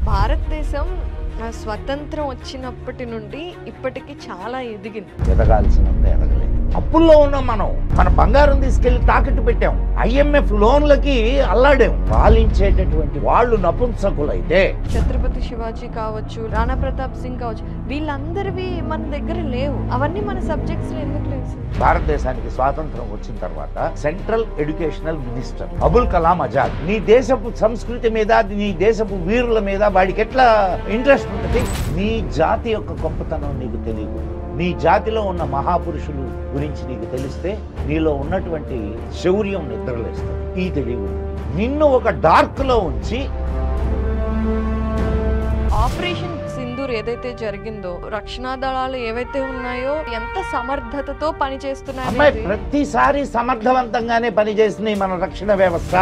భారతదేశం స్వతంత్రం వచ్చినప్పటి నుండి ఇప్పటికి చాలా ఎదిగింది. ఎదగాల్సినంత ఎదగలేదు. అప్పుల్లో ఉన్నాం మనం. మన బంగారం తీసుకెళ్లి తాకట్టు పెట్టాం. IMF లోన్లకి అల్లాడాం. పాలించేటటువంటి వాళ్ళు నపుంసకులైతే ఛత్రపతి శివాజీ కావచ్చు, రాణా ప్రతాప్ సింగ్ కావచ్చు, వీళ్ళందరివి మన దగ్గర లేవు. అవన్నీ మన సబ్జెక్ట్స్ లో ఎందుకు లేవు? భారతదేశానికి స్వాతంత్రం వచ్చిన తర్వాత central educational minister Abul Kalam Azad నీ దేశపు సంస్కృతి మీద, నీ దేశపు వీరుల మీద వాడికి ఎట్లా ఇంట్రెస్ట్ ఉంటుంది? నీ జాతి యొక్క గొప్పతనం నీకు తెలియదు. నీ జాతిలో ఉన్న మహాపురుషులు గురించి నీకు తెలిస్తే నీలో ఉన్నటువంటి శౌర్యం నిద్రలేస్తుంది. ఈ తెలియదు నిన్ను ఒక డార్క్ లో ఉంచి ఆపరేషన్ సింధూర్ ఏదైతే జరిగిందో, రక్షణ దళాలు ఏవైతే ఉన్నాయో ఎంత సమర్థతతో పనిచేస్తున్నాయి. ప్రతిసారి సమర్థవంతంగానే పనిచేసింది మన రక్షణ వ్యవస్థ,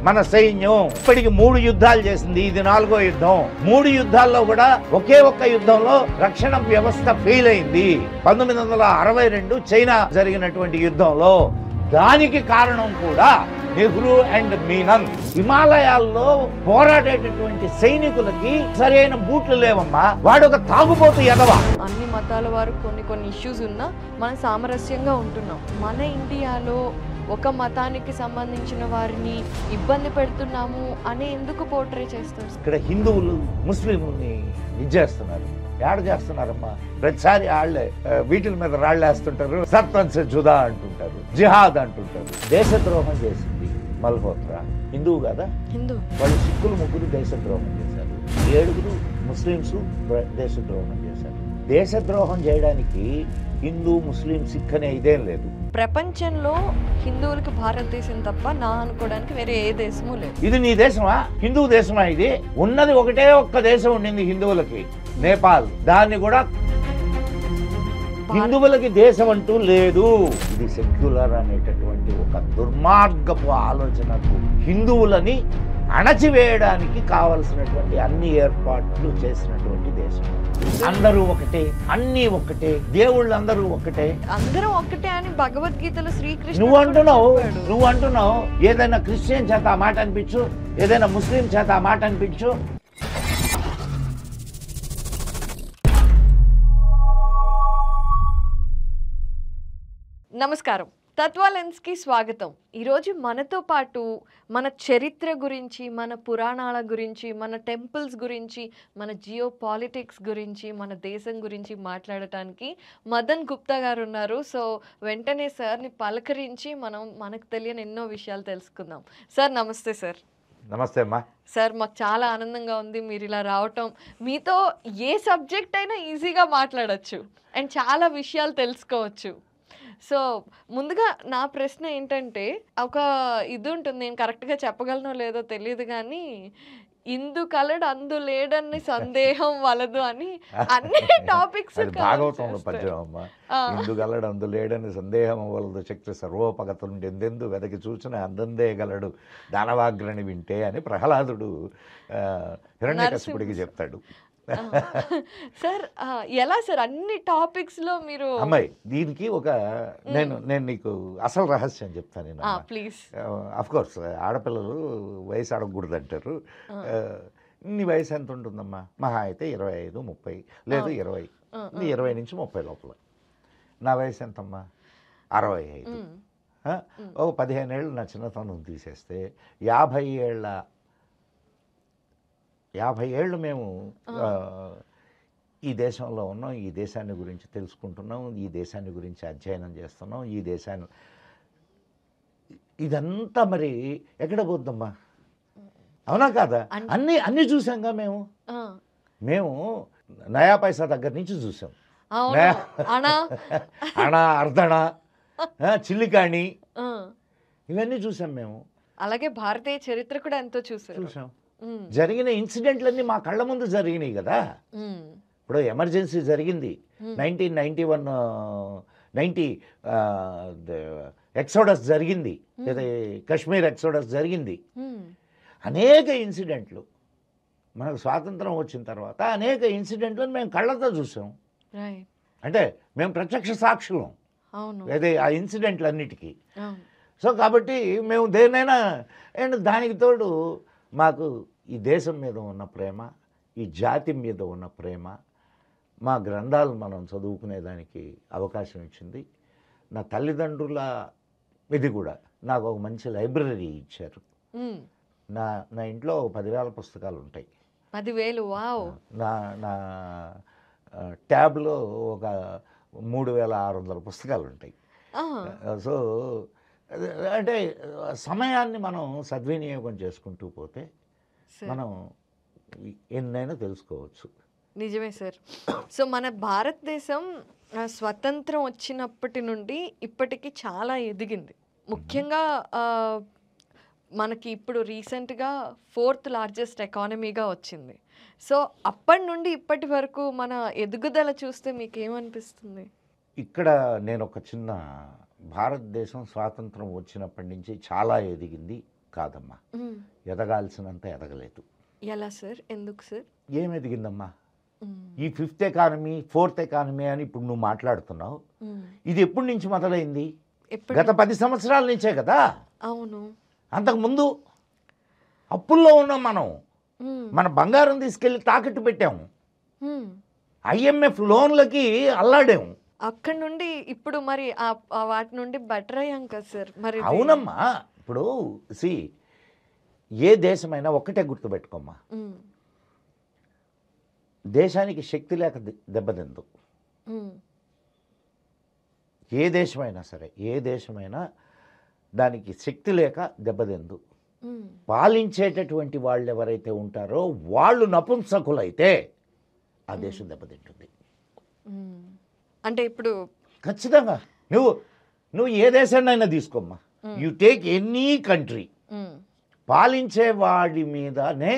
మన సైన్యం. ఇప్పటికి 3 యుద్ధాలు చేసింది. ఇది 4వ యుద్ధం. 3 యుద్ధాల్లో కూడా ఒకే ఒక్క యుద్ధంలో రక్షణ వ్యవస్థ ఫెయిల్ అయింది. 1962 చైనా జరిగినటువంటి యుద్ధంలో. దానికి కారణం కూడా నెహ్రూ అండ్ మీనన్. హిమాలయాల్లో పోరాడేటటువంటి సైనికులకి సరైన బూట్లు లేవమ్మా. వాడు ఒక తాగుబోతు ఎదవా. అన్ని మతాల వారు కొన్ని ఇష్యూస్ ఉన్నా మనం సామరస్యంగా ఉంటున్నాం. మన ఇండియాలో ఒక మతానికి సంబంధించిన వారిని ఇబ్బంది పెడుతున్నాము అని ఎందుకు పోర్ట్రే చేస్తారు? ఇక్కడ హిందువులు ముస్లింలని చేస్తున్నారు. ఏడ చేస్తున్నారమ్మా? ప్రతిసారి వాళ్ళే వీటిల మీద రాళ్ళేస్తుంటారు. సర్పంచ్ జుదా అంటుంటారు, జిహాద్ అంటుంటారు. దేశద్రోహం చేసింది మల్హోత్రా. హిందువు కదా? హిందూ. వాళ్ళు సిక్కులు 3 దేశద్రోహం చేశారు. 7 ముస్లింస్ దేశద్రోహం చేశారు. దేశద్రోహం చేయడానికి హిందూ, ముస్లిం, సిక్ అనే ఇదేం లేదు. ప్రపంచంలో హిందువులకి భారతదేశం తప్ప నా అనుకోవడానికి వేరే ఏ దేశము లేదు. ఇది నీ దేశమా? హిందూ దేశమా? ఇది ఉన్నది ఒకటే ఒక్క దేశం ఉండింది హిందువులకి, నేపాల్. దాన్ని కూడా హిందువులకి దేశం అంటూ లేదు. ఇది సెక్యులర్ అనేటటువంటి ఒక దుర్మార్గపు ఆలోచనకు హిందువులని అణచివేయడానికి కావలసినటువంటి అన్ని ఏర్పాట్లు చేసినటువంటి దేశం. అందరూ ఒకటే, అన్ని ఒకటే, దేవుళ్ళందరూ ఒకటే, అందరూ ఒకటే అని భగవద్గీతలో శ్రీకృష్ణ నువ్వు అంటున్నావు. ఏదైనా క్రిస్టియన్ చేత ఆ మాట అనిపించు, ఏదైనా ముస్లిం చేత ఆ మాట అనిపించు. నమస్కారం, తత్వ లెన్స్కి స్వాగతం. ఈరోజు మనతో పాటు మన చరిత్ర గురించి, మన పురాణాల గురించి, మన టెంపుల్స్ గురించి, మన జియో పాలిటిక్స్ గురించి, మన దేశం గురించి మాట్లాడటానికి మదన్ గుప్తా గారు ఉన్నారు. సో వెంటనే సార్ని పలకరించి మనకు తెలియని ఎన్నో విషయాలు తెలుసుకుందాం. సార్ నమస్తే. సార్ నమస్తే అమ్మా. సార్ మాకు చాలా ఆనందంగా ఉంది మీరు ఇలా రావటం. మీతో ఏ సబ్జెక్ట్ అయినా ఈజీగా మాట్లాడచ్చు అండ్ చాలా విషయాలు తెలుసుకోవచ్చు. సో ముందుగా నా ప్రశ్న ఏంటంటే, ఒక ఇది ఉంటుంది, నేను కరెక్ట్గా చెప్పగలనో లేదో తెలియదు కానీ, ఇందు కలడు అందు లేడని సందేహం వలదు అని అన్ని టాపిక్స్ భాగవతంలో పద్యం అమ్మా. ఇందు గలడు అందు లేడని సందేహం వలదు, శక్తి సర్వోపగతులు ఎందెందు వెదకి చూసిన అందందే గలడు దానవాగ్రని వింటే అని ప్రహ్లాదుడు హిరణ్యకశిపుడికి చెప్తాడు. సార్ ఎలా సార్ అన్ని టాపిక్స్ లో మీరు? అమ్మాయి దీనికి ఒక నేను నీకు అసలు రహస్యం చెప్తాను. ప్లీజ్. అఫ్ కోర్స్ ఆడపిల్లలు వయసు అడగకూడదు అంటారు. నీ వయసు ఎంత ఉంటుందమ్మా? మహా అయితే 25, 30, లేదు 20, 20 నుంచి 30 లోపల. నా వయసు ఎంతమ్మా? 65. ఒక 15 ఏళ్ళు నా చిన్నతనం తీసేస్తే 50 ఏళ్ళు మేము ఈ దేశంలో ఉన్నాం. ఈ దేశాన్ని గురించి తెలుసుకుంటున్నాం, ఈ దేశాన్ని గురించి అధ్యయనం చేస్తున్నాం. ఈ దేశాన్ని ఇదంతా మరి ఎక్కడ పోద్దమ్మా? అవునా కాదా? అన్నీ చూసాంగా మేము నయా పైసా దగ్గర నుంచి చూసాం. అణ, అర్ధణ, చిల్లికాణి ఇవన్నీ చూసాం మేము. అలాగే భారతీయ చరిత్ర కూడా ఎంతో చూసాం. జరిగిన ఇన్సిడెంట్లన్నీ మా కళ్ళ ముందు జరిగినాయి కదా. ఇప్పుడు ఎమర్జెన్సీ జరిగింది 1990 ఎక్సోడస్ జరిగింది, కశ్మీర్ ఎక్సోడస్ జరిగింది. అనేక ఇన్సిడెంట్లు మనకు స్వాతంత్రం వచ్చిన తర్వాత అనేక ఇన్సిడెంట్లను మేము కళ్ళతో చూసాం. అంటే మేము ప్రత్యక్ష సాక్షులం ఆ ఇన్సిడెంట్లన్నిటికీ. సో కాబట్టి మేము దేన్నైనా, అండ్ దానికి తోడు మాకు ఈ దేశం మీద ఉన్న ప్రేమ, ఈ జాతి మీద ఉన్న ప్రేమ మా గ్రంథాలు మనం చదువుకునేదానికి అవకాశం ఇచ్చింది. నా తల్లిదండ్రుల ఇది కూడా నాకు ఒక మంచి లైబ్రరీ ఇచ్చారు. నా నా ఇంట్లో 10,000 పుస్తకాలు ఉంటాయి. 10,000 వావ్. నా నా ట్యాబ్లో ఒక 3,600 పుస్తకాలు ఉంటాయి. సో అంటే సమయాన్ని మనం సద్వినియోగం చేసుకుంటూ పోతే మనం ఎన్నైనా తెలుసుకోవచ్చు. నిజమే సార్. సో మన భారతదేశం స్వతంత్రం వచ్చినప్పటి నుండి ఇప్పటికి చాలా ఎదిగింది. ముఖ్యంగా మనకి ఇప్పుడు రీసెంట్గా 4th లార్జెస్ట్ ఎకానమీగా వచ్చింది. సో అప్పటి నుండి ఇప్పటి వరకు మన ఎదుగుదల చూస్తే మీకు ఏమనిపిస్తుంది? ఇక్కడ నేను ఒక చిన్న భారతదేశం స్వాతంత్రం వచ్చినప్పటి నుంచి చాలా ఎదిగింది కాదమ్మా, ఎదగాల్సినంత ఎదగలేదు. ఎలా సార్? ఎందుకు సార్? ఏం ఎదిగిందమ్మా? ఈ 5th ఎకానమీ 4th ఎకానమీ అని ఇప్పుడు నువ్వు మాట్లాడుతున్నావు. ఇది ఎప్పటి నుంచి మొదలైంది? గత 10 సంవత్సరాల నుంచే కదా. అవును. అంతకుముందు అప్పుల్లో ఉన్నాం మనం. మన బంగారం తీసుకెళ్ళి తాకట్టు పెట్టాము, IMF లోన్లకి అల్లాడాము. అక్కడి నుండి ఇప్పుడు మరి వాటి నుండి బెటర్ అయ్యాం కదా సార్. మరి అవునమ్మా. ఇప్పుడు ఏ దేశమైనా ఒక్కటే గుర్తుపెట్టుకోమ్మా, దేశానికి శక్తి లేక దెబ్బతిందు. ఏ దేశమైనా సరే, ఏ దేశమైనా దానికి శక్తి లేక దెబ్బతిందు. పాలించేటటువంటి వాళ్ళు ఎవరైతే ఉంటారో వాళ్ళు నపుంసకులైతే ఆ దేశం దెబ్బతింటుంది. అంటే ఇప్పుడు ఖచ్చితంగా నువ్వు ఏ దేశాన్నైనా తీసుకోమ్మా, యు టేక్ ఎనీ కంట్రీ, పాలించే వాడి మీదనే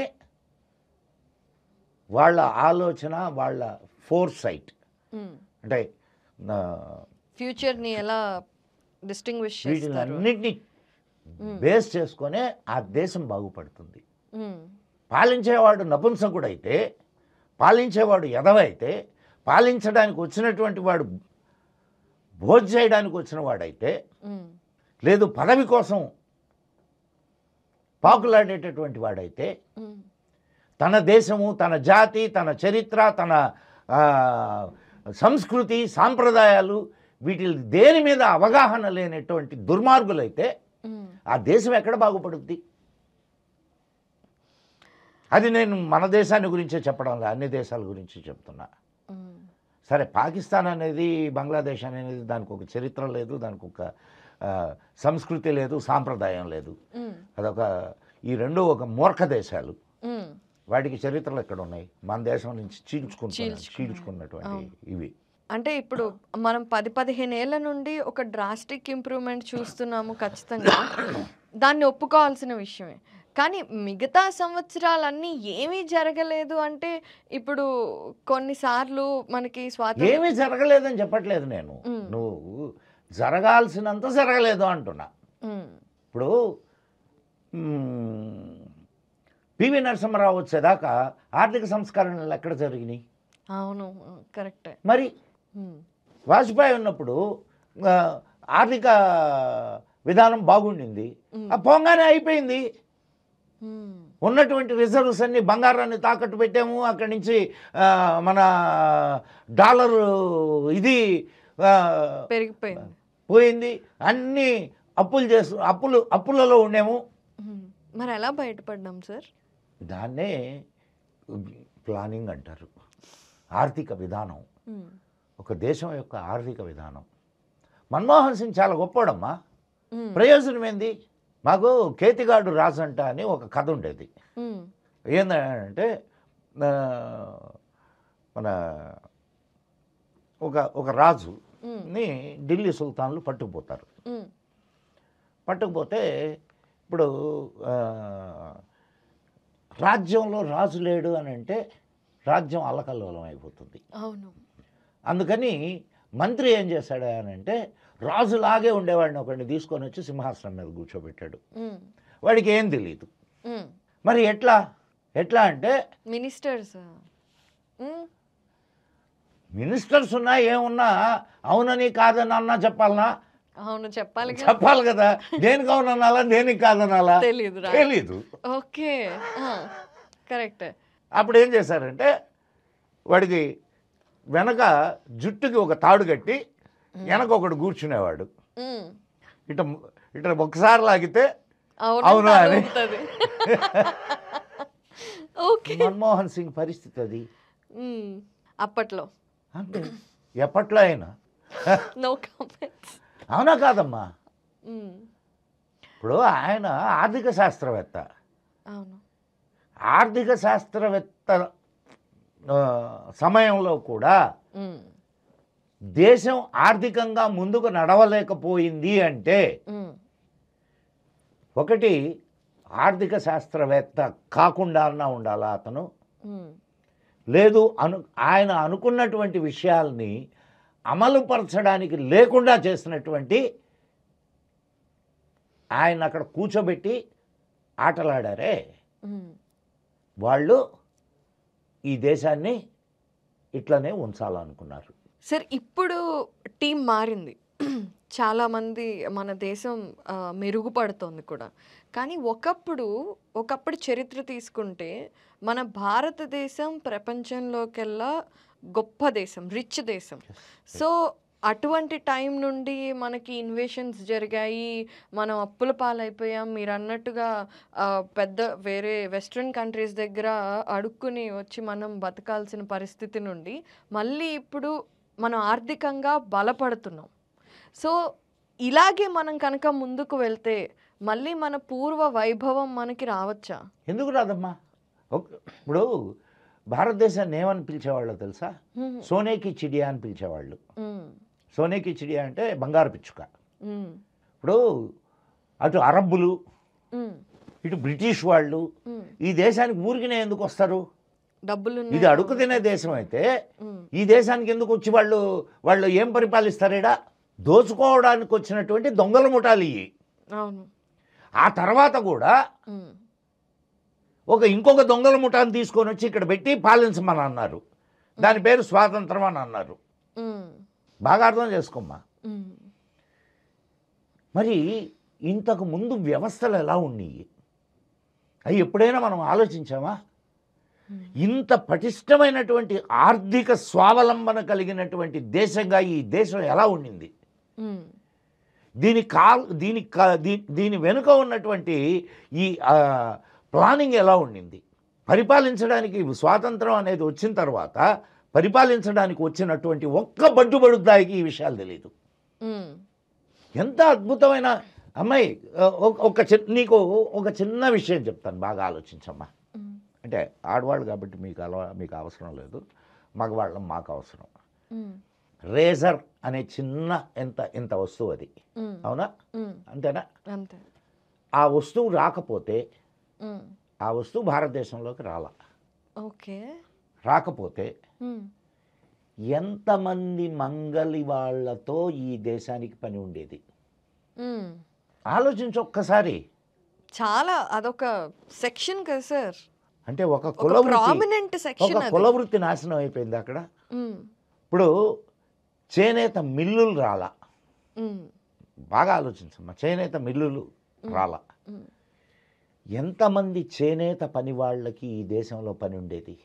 వాళ్ళ ఆలోచన, వాళ్ళ ఫోర్సైట్, అంటే ఫ్యూచర్ని ఎలా డిస్టింగ్విష్ చేస్తారు, వీటిని బేస్ చేసుకొనే ఆ దేశం బాగుపడుతుంది. పాలించేవాడు నపుంసకుడైతే, పాలించేవాడు ఎదవైతే, పాలించడానికి వచ్చినటువంటి వాడు భోజ చేయడానికి వచ్చిన వాడైతే, లేదు పదవి కోసం పాకులాడేటటువంటి వాడైతే, తన దేశము, తన జాతి, తన చరిత్ర, తన సంస్కృతి, సాంప్రదాయాలు, వీటి దేని మీద అవగాహన లేనటువంటి దుర్మార్గులైతే ఆ దేశం ఎక్కడ బాగుపడుద్ది? అది నేను మన దేశాన్ని గురించే చెప్పడం లేదు, అన్ని దేశాల గురించి చెప్తున్నా. సరే, పాకిస్తాన్ అనేది, బంగ్లాదేశ్ అనేది దానికి ఒక చరిత్ర లేదు, దానికి ఒక సంస్కృతి లేదు, సాంప్రదాయం లేదు. అదొక ఈ రెండు ఒక మూర్ఖ దేశాలు. వాటికి చరిత్రలు ఎక్కడ ఉన్నాయి? మన దేశం నుంచి చీల్చుకున్నటువంటి ఇవి. అంటే ఇప్పుడు మనం 10-15 ఏళ్ల నుండి ఒక డ్రాస్టిక్ ఇంప్రూవ్మెంట్ చూస్తున్నాము, ఖచ్చితంగా దాన్ని ఒప్పుకోవాల్సిన విషయమే. కానీ మిగతా సంవత్సరాలన్నీ ఏమీ జరగలేదు అంటే ఇప్పుడు కొన్నిసార్లు మనకి స్వాతంత్రం ఏమీ జరగలేదని చెప్పట్లేదు నేను, నువ్వు జరగాల్సినంత జరగలేదు అంటున్నా. ఇప్పుడు పివి నరసింహారావు వచ్చేదాకా ఆర్థిక సంస్కరణలు ఎక్కడ జరిగినాయి? అవును, కరెక్టే. మరి వాజ్పేయి ఉన్నప్పుడు ఆర్థిక విధానం బాగుండింది, ఆ పోంగానే అయిపోయింది. ఉన్నటువంటి రిజర్వ్స్ అన్ని, బంగారాన్ని తాకట్టు పెట్టాము, అక్కడి నుంచి మన డాలరు ఇది పెరిగిపోయింది, పోయింది, అన్ని అప్పులలో ఉండేము. మరి ఎలా బయటపడ్డాం సార్? దాన్నే ప్లానింగ్ అంటారు. ఆర్థిక విధానం, ఒక దేశం యొక్క ఆర్థిక విధానం. మన్మోహన్ సింగ్ చాలా గొప్పోడమ్మా, ప్రయోజనం ఏంది? మాకు కేతిగాడు రాజు అంట అని ఒక కథ ఉండేది. ఏంటంటే మన ఒక రాజుని ఢిల్లీ సుల్తాన్లు పట్టుకుపోతారు. పట్టుకుపోతే ఇప్పుడు రాజ్యంలో రాజు లేడు అని అంటే రాజ్యం అల్లకల్లోలం అయిపోతుంది. అవును. అందుకని మంత్రి ఏం చేశాడు అని అంటే, రాజులాగే ఉండేవాడిని ఒకడిని తీసుకొని వచ్చి సింహాసనం మీద కూర్చోబెట్టాడు. వాడికి ఏం తెలియదు. మరి ఎట్లా అంటే మినిస్టర్స్ ఉన్నా ఏమున్నా అవునని కాదని అన్నా చెప్పాలనా? అవును, చెప్పాలి కదా. దేనికి అవునన్నాలా, దేనికి కాదనాలా తెలీదు. తెలీదు. Okay, correct. అప్పుడు ఏం చేశారంటే వాడికి వెనక జుట్టుకి ఒక తాడు కట్టి వెనక ఒకడు కూర్చునేవాడు. ఇట ఇట ఒకసారి లాగితే అవును అని. మన్మోహన్ సింగ్ పరిస్థితి అది అప్పట్లో. అంటే ఎప్పట్లో అయినా నో కామెంట్స్. అవునా కాదమ్మా? ఇప్పుడు ఆయన ఆర్థిక శాస్త్రవేత్త. అవును. ఆర్థిక శాస్త్రవేత్త సమయంలో కూడా దేశం ఆర్థికంగా ముందుకు నడవలేకపోయింది అంటే ఒకటి ఆర్థిక శాస్త్రవేత్త కాకుండా అన్నా ఉండాలా అతను, లేదు ఆయన అనుకున్నటువంటి విషయాల్ని అమలుపరచడానికి లేకుండా చేసినటువంటి ఆయన అక్కడ కూర్చోబెట్టి ఆటలాడారే వాళ్ళు ఈ దేశాన్ని ఇట్లనే ఉంచాలనుకున్నారు. సార్ ఇప్పుడు టీం మారింది, చాలామంది మన దేశం మెరుగుపడుతోంది కూడా. కానీ ఒకప్పుడు చరిత్ర తీసుకుంటే మన భారతదేశం ప్రపంచంలోకెల్లా గొప్ప దేశం, రిచ్ దేశం. సో అటువంటి టైం నుండి మనకి ఇన్వేషన్స్ జరిగాయి, మనం అప్పుల పాలైపోయాం. మీరు అన్నట్టుగా పెద్ద వేరే వెస్ట్రన్ కంట్రీస్ దగ్గర అడుక్కుని వచ్చి మనం బతకాల్సిన పరిస్థితి నుండి మళ్ళీ ఇప్పుడు మనం ఆర్థికంగా బలపడుతున్నాం. సో ఇలాగే మనం కనుక ముందుకు వెళ్తే మళ్ళీ మన పూర్వ వైభవం మనకి రావచ్చా? ఎందుకు రాదమ్మా? ఇప్పుడు భారతదేశాన్ని ఏమని పిలిచేవాళ్ళు తెలుసా? సోనేకి చిడియా అని పిలిచేవాళ్ళు. సోనేకి చిడియా అంటే బంగారు పిచ్చుక. ఇప్పుడు అటు అరబ్బులు, ఇటు బ్రిటిష్ వాళ్ళు ఈ దేశానికి ఊరికినే ఎందుకు వస్తారు? డబ్బులు. ఇది అడుగు తినే దేశం అయితే ఈ దేశానికి ఎందుకు వచ్చి వాళ్ళు ఏం పరిపాలిస్తారేడా? దోచుకోవడానికి వచ్చినటువంటి దొంగల ముఠాలు ఇవి. ఆ తర్వాత కూడా ఇంకొక దొంగల ముఠాన్ని తీసుకొని వచ్చి ఇక్కడ పెట్టి పాలించమని అన్నారు. దాని పేరు స్వాతంత్రం అని అన్నారు. బాగా అర్థం చేసుకోమ్మా. మరి ఇంతకు ముందు వ్యవస్థలు ఎలా ఉన్నాయి అవి ఎప్పుడైనా మనం ఆలోచించామా? ఇంత పటిష్టమైనటువంటి ఆర్థిక స్వావలంబన కలిగినటువంటి దేశంగా ఈ దేశం ఎలా ఉండింది? దీని వెనుక ఉన్నటువంటి ఈ ప్లానింగ్ ఎలా ఉండింది? పరిపాలించడానికి స్వాతంత్రం అనేది వచ్చిన తర్వాత పరిపాలించడానికి వచ్చినటువంటి ఒక్క బడ్డుబడుద్దాయికి ఈ విషయాలు తెలియదు. ఎంత అద్భుతమైన అమ్మాయి. నీకు ఒక చిన్న విషయం చెప్తాను, బాగా ఆలోచించమ్మా. అంటే ఆడవాళ్ళు కాబట్టి మీకు అవసరం లేదు, మగవాళ్ళం మాకు అవసరం. రేజర్ అనే చిన్న ఎంత వస్తువు అది, అవునా? అంతేనా? ఆ వస్తువు రాకపోతే ఆ వస్తువు భారతదేశంలోకి రాకపోతే ఎంతమంది మంగలి వాళ్ళతో ఈ దేశానికి పని ఉండేది? ఆలోచించు ఒక్కసారి. చాలా అదొక సెక్షన్ కదా సార్. అంటే ఒక కులవృత్తి నాశనం అయిపోయింది అక్కడ. ఇప్పుడు చేనేత మిల్లులు రాలా. బాగా ఆలోచించమ్మా, చేనేత మిల్లులు రాలా. ఎంతమంది చేనేత పని వాళ్ళకి ఈ దేశంలో పని ఉండేది?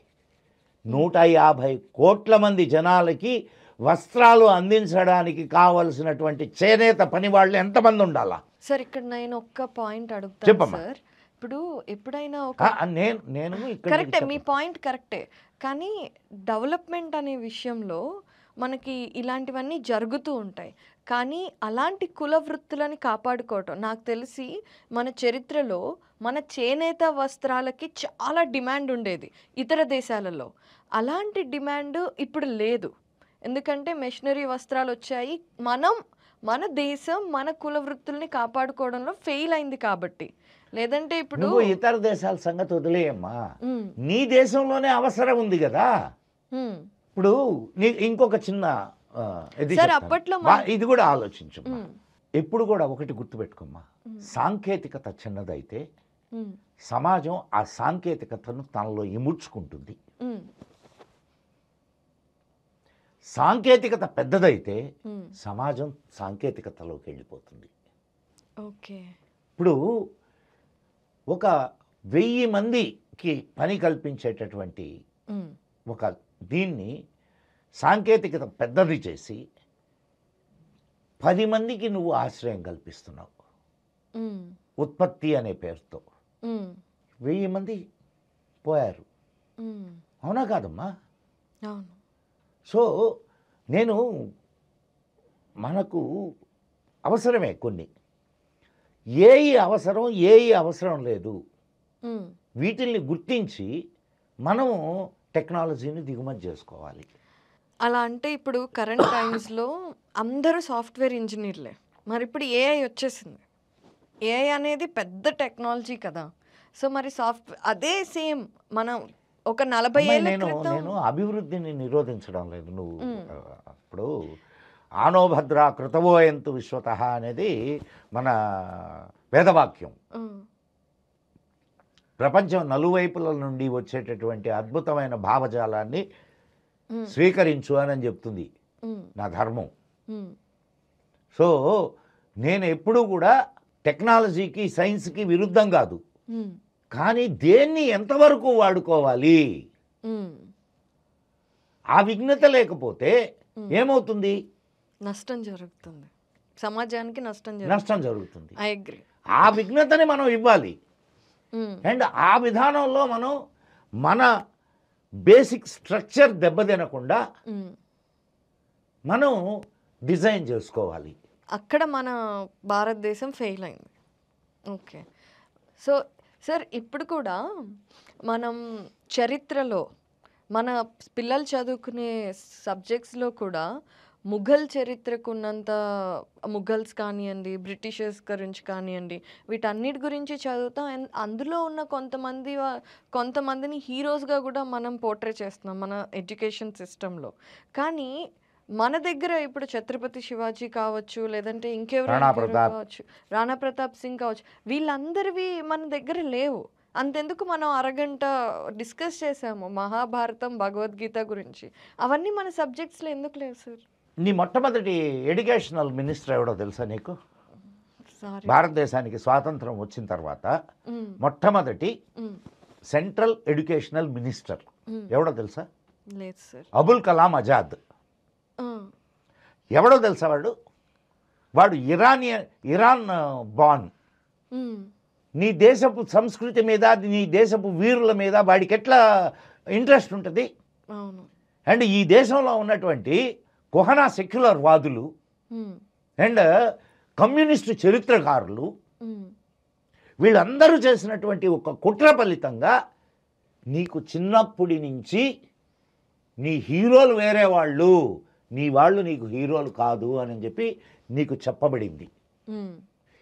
150 కోట్ల మంది జనాలకి వస్త్రాలు అందించడానికి కావలసినటువంటి చేనేత పని వాళ్ళు ఎంతమంది ఉండాలా? సార్ ఇక్కడ నేను ఒక్క పాయింట్ అడుగుతాను సార్. ఇప్పుడు ఎప్పుడైనా నేను కరెక్టే, మీ పాయింట్ కరెక్టే. కానీ డెవలప్మెంట్ అనే విషయంలో మనకి ఇలాంటివన్నీ జరుగుతూ ఉంటాయి. కానీ అలాంటి కుల వృత్తులని కాపాడుకోవటం, నాకు తెలిసి మన చరిత్రలో మన చేనేత వస్త్రాలకి చాలా డిమాండ్ ఉండేది ఇతర దేశాలలో. అలాంటి డిమాండ్ ఇప్పుడు లేదు, ఎందుకంటే మెషినరీ వస్త్రాలు వచ్చాయి. మన దేశం మన కుల వృత్తుల్ని కాపాడుకోవడంలో ఫెయిల్ అయింది కాబట్టి. లేదంటే ఇప్పుడు ఇతర దేశాల సంగతి వదిలేయమ్మా, నీ దేశంలోనే అవసరం ఉంది కదా. ఇప్పుడు ఇంకొక చిన్న అప్పట్లో ఇది కూడా ఆలోచించు. ఎప్పుడు కూడా ఒకటి గుర్తుపెట్టుకోమ్మా, సాంకేతికత చిన్నదైతే సమాజం ఆ సాంకేతికతను తనలో ఇముడ్చుకుంటుంది. సాంకేతికత పెద్దదైతే సమాజం సాంకేతికతలోకి వెళ్ళిపోతుంది. ఇప్పుడు ఒక 1000 మంది కి పని కల్పించేటటువంటి ఉమ్, ఒక దీన్ని సాంకేతికత పెద్దది చేసి 10 మందికి నువ్వు ఆశ్రయం కల్పిస్తున్నావు ఉమ్, ఉత్పత్తి అనే పేరుతో. ఉమ్, 1000 మంది పోయారు, ఉమ్, అవునా కాదమ్మా? అవును. సో నేను మనకు అవసరమే కొన్ని, అవసరం అవసరం లేదు, ఉమ్, వీటిల్ని గుర్తించి మనము టెక్నాలజీని దిగుమతి చేసుకోవాలి. అలా అంటే ఇప్పుడు కరెంట్ టైమ్స్లో అందరూ సాఫ్ట్వేర్ ఇంజనీర్లే, మరి ఇప్పుడు ఏఐ వచ్చేసింది. ఏఐ అనేది పెద్ద టెక్నాలజీ కదా. సో మరి అదే సేమ్ మనం ఒక 40 అమ్మాయి, ఏళ్ళ నేను క్రితం నేను అభివృద్ధిని నిరోధించడం లేదు. నువ్వు మ్. ఇప్పుడు ఆనోభద్ర కృతవోయంతు విశ్వత అనేది మన వేదవాక్యం. ఉమ్, ప్రపంచం నలువైపుల నుండి వచ్చేటటువంటి అద్భుతమైన భావజాలాన్ని ఉమ్, స్వీకరించు అని చెప్తుంది ఉమ్, నా ధర్మం. ఉమ్, సో నేను ఎప్పుడూ కూడా టెక్నాలజీకి సైన్స్కి విరుద్ధం కాదు, ఉమ్, కానీ దేన్ని ఎంతవరకు వాడుకోవాలి ఉమ్. ఆ విఘ్నత లేకపోతే ఏమవుతుంది? నష్టం జరుగుతుంది, సమాజానికి నష్టం జరుగుతుంది. I agree. ఆ విఘ్నతని మనం ఇవ్వాలి. అండ్ ఆ విధానంలో మనం మన బేసిక్ స్ట్రక్చర్ దెబ్బతినకుండా మనం డిజైన్ చేసుకోవాలి. అక్కడ మన భారతదేశం ఫెయిల్ అయింది. ఓకే, సో సార్ ఇప్పుడు కూడా మనం చరిత్రలో మన పిల్లలు చదువుకునే సబ్జెక్ట్స్లో కూడా ముఘల్ చరిత్రకు ఉన్నంత, ముఘల్స్ కానివ్వండి, బ్రిటిషర్స్ గురించి కానివ్వండి, వీటన్నిటి గురించి చదువుతాం. అండ్ అందులో ఉన్న కొంతమందిని హీరోస్గా కూడా మనం పోర్ట్రే చేస్తున్నాం మన ఎడ్యుకేషన్ సిస్టంలో. కానీ మన దగ్గర ఇప్పుడు ఛత్రపతి శివాజీ కావచ్చు, లేదంటే ఇంకెవరైనా కావచ్చు, రాణా ప్రతాప్ సింగ్ కావచ్చు, వీళ్ళందరివి మన దగ్గర లేవు. అంతెందుకు మనం అరగంట డిస్కస్ చేసాము మహాభారతం, భగవద్గీత గురించి. అవన్నీ మన సబ్జెక్ట్స్లో ఎందుకు లేవు సార్? నీ మొట్టమొదటి ఎడ్యుకేషనల్ మినిస్టర్ ఎవడో తెలుసా నీకు? సారీ, భారతదేశానికి స్వాతంత్రం వచ్చిన తర్వాత మొట్టమొదటి సెంట్రల్ ఎడ్యుకేషనల్ మినిస్టర్ ఎవడో తెలుసా? లేదు సార్. అబుల్ కలాం ఆజాద్. ఎవడో తెలుసా వాడు? వాడు ఇరాన్ బాన్. నీ దేశపు సంస్కృతి మీద, నీ దేశపు వీరుల మీద వాడికి ఎట్లా ఇంట్రెస్ట్ ఉంటుంది? అవును. అండ్ ఈ దేశంలో ఉన్నటువంటి కుహనా సెక్యులర్ వాదులు అండ్ కమ్యూనిస్టు చరిత్రకారులు వీళ్ళందరూ చేసినటువంటి ఒక కుట్ర ఫలితంగా నీకు చిన్నప్పటి నుంచి నీ హీరోలు వేరే వాళ్ళు, నీ వాళ్ళు నీకు హీరోలు కాదు అని చెప్పి నీకు చెప్పబడింది.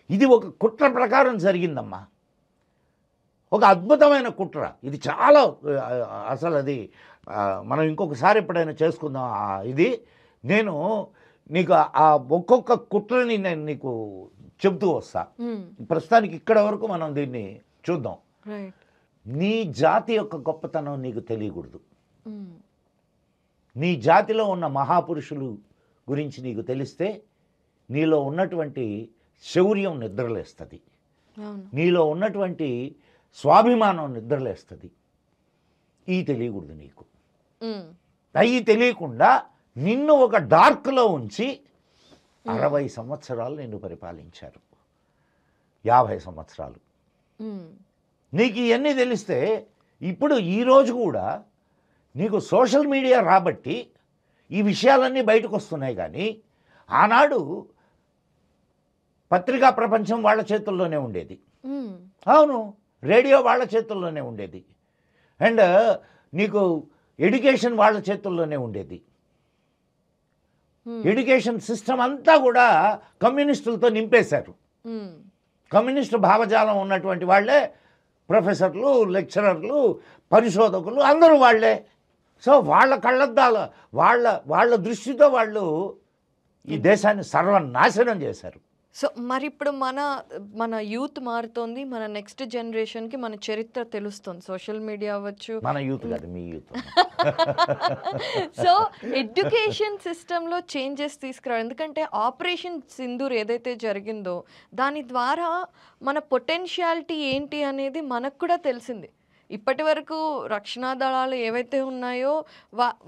ఇది ఒక కుట్ర ప్రకారం జరిగిందమ్మా, ఒక అద్భుతమైన కుట్ర. ఇది చాలా అసలు అది మనం ఇంకొకసారి ఎప్పుడైనా చేసుకుందాం. ఇది నేను నీకు ఆ ఒక్కొక్క కుట్రని నేను నీకు చెబుతూ వస్తా. ప్రస్తుతానికి ఇక్కడ వరకు మనం దీన్ని చూద్దాం. నీ జాతి యొక్క గొప్పతనం నీకు తెలియకూడదు. నీ జాతిలో ఉన్న మహాపురుషులు గురించి నీకు తెలిస్తే నీలో ఉన్నటువంటి శౌర్యం నిద్రలేస్తుంది, నీలో ఉన్నటువంటి స్వాభిమానం నిద్రలేస్తుంది. ఈ తెలియకూడదు నీకు. అవి తెలియకుండా నిన్ను ఒక డార్క్లో ఉంచి 60 సంవత్సరాలు నిన్ను పరిపాలించారు, 50 సంవత్సరాలు. నీకు ఇవన్నీ తెలిస్తే ఇప్పుడు ఈరోజు కూడా నీకు సోషల్ మీడియా రాబట్టి ఈ విషయాలన్నీ బయటకు వస్తున్నాయి. కానీ ఆనాడు పత్రికా ప్రపంచం వాళ్ళ చేతుల్లోనే ఉండేది. అవును, రేడియో వాళ్ళ చేతుల్లోనే ఉండేది. అండ్ నీకు ఎడ్యుకేషన్ వాళ్ళ చేతుల్లోనే ఉండేది. ఎడ్యుకేషన్ సిస్టమ్ అంతా కూడా కమ్యూనిస్టులతో నింపేశారు. కమ్యూనిస్టు భావజాలం ఉన్నటువంటి వాళ్ళే ప్రొఫెసర్లు, లెక్చరర్లు, పరిశోధకులు అందరూ వాళ్ళే. సో వాళ్ళ కళ్ళద్దాల వాళ్ళ దృష్టితో వాళ్ళు ఈ దేశాన్ని సర్వనాశనం చేశారు. సో మరి ఇప్పుడు మన యూత్ మారుతోంది, మన నెక్స్ట్ జనరేషన్కి మన చరిత్ర తెలుస్తుంది. సోషల్ మీడియా అవ్వచ్చు, మన యూత్ కాదు మీ యూత్. సో ఎడ్యుకేషన్ సిస్టంలో చేంజెస్ తీసుకురావాలి. ఎందుకంటే ఆపరేషన్ సింధూర్ ఏదైతే జరిగిందో దాని ద్వారా మన పొటెన్షియాలిటీ ఏంటి అనేది మనకు కూడా తెలిసింది. ఇప్పటి వరకు రక్షణ దళాలు ఏవైతే ఉన్నాయో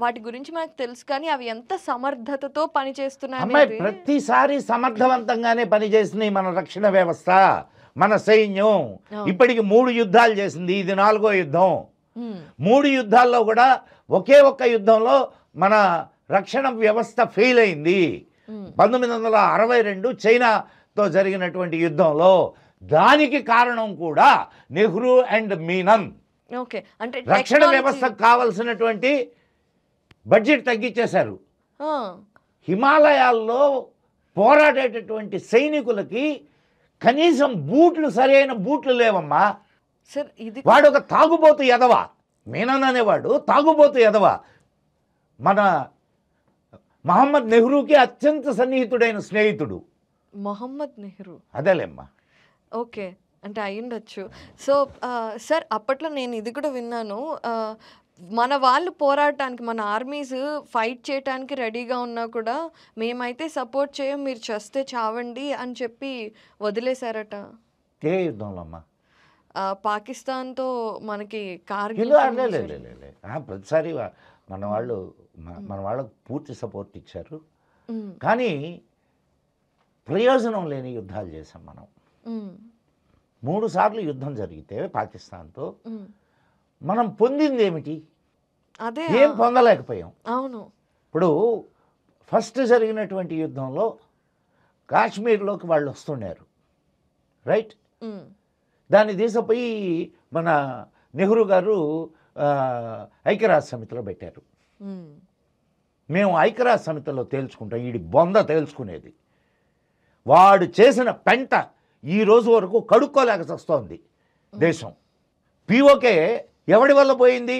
వాటి గురించి మనకు తెలుసు, కానీ అవి ఎంత సమర్థతతో అమ్మాయి పనిచేస్తున్నాయి. ప్రతిసారి సమర్థవంతంగానే పనిచేసింది మన రక్షణ వ్యవస్థ, మన సైన్యం. ఇప్పటికి 3 యుద్ధాలు చేసింది, ఇది 4వ యుద్ధం. 3 యుద్ధాల్లో కూడా ఒకే ఒక్క యుద్ధంలో మన రక్షణ వ్యవస్థ ఫెయిల్ అయింది. 1962 చైనాతో జరిగినటువంటి యుద్ధంలో. దానికి కారణం కూడా నెహ్రూ అండ్ మీనన్. ఓకే, అంటే రక్షణ వ్యవస్థకు కావలసినటువంటి బడ్జెట్ తగ్గించేశారు. హిమాలయాల్లో పోరాడేటటువంటి సైనికులకి కనీసం బూట్లు, సరైన బూట్లు లేవమ్మా. సార్ ఇది వాడు ఒక తాగుబోతు ఎదవ, మీనన్ అనేవాడు తాగుబోతు ఎదవ. మన మహమ్మద్ నెహ్రూకి అత్యంత సన్నిహితుడైన స్నేహితుడు మొహమ్మద్ నెహ్రూ. అదేలేమ్మా. ఓకే, అంటే అయ్యుండొచ్చు. సో సార్ అప్పట్లో నేను ఇది కూడా విన్నాను, మన వాళ్ళు పోరాడటానికి, మన ఆర్మీస్ ఫైట్ చేయడానికి రెడీగా ఉన్నా కూడా మేమైతే సపోర్ట్ చేయం, మీరు చస్తే చావండి అని చెప్పి వదిలేశారట. ఏ యుద్ధంలో అమ్మా? పాకిస్తాన్తో మనకి కార్గిల్. ప్రతిసారి మన వాళ్ళకు పూర్తి సపోర్ట్ ఇచ్చారు, కానీ ప్రయోజనం లేని యుద్ధాలు చేసాం మనం. 3 సార్లు యుద్ధం జరిగితే పాకిస్తాన్తో మనం పొందింది ఏమిటి? అదే, ఏం పొందలేకపోయాం. అవును. ఇప్పుడు ఫస్ట్ జరిగినటువంటి యుద్ధంలో కాశ్మీర్లోకి వాళ్ళు వస్తున్నారు, రైట్? దాన్ని తీసుకుపోయి మన నెహ్రూ గారు ఐక్యరాజ్య సమితిలో పెట్టారు. మేము ఐక్యరాజ్య సమితిలో తేల్చుకుంటాం, వీడి బొంద తేల్చుకునేది. వాడు చేసిన పెంట ఈ రోజు వరకు కడుక్కోలేక వస్తోంది దేశం. పిఓకే ఎవడి వల్ల పోయింది?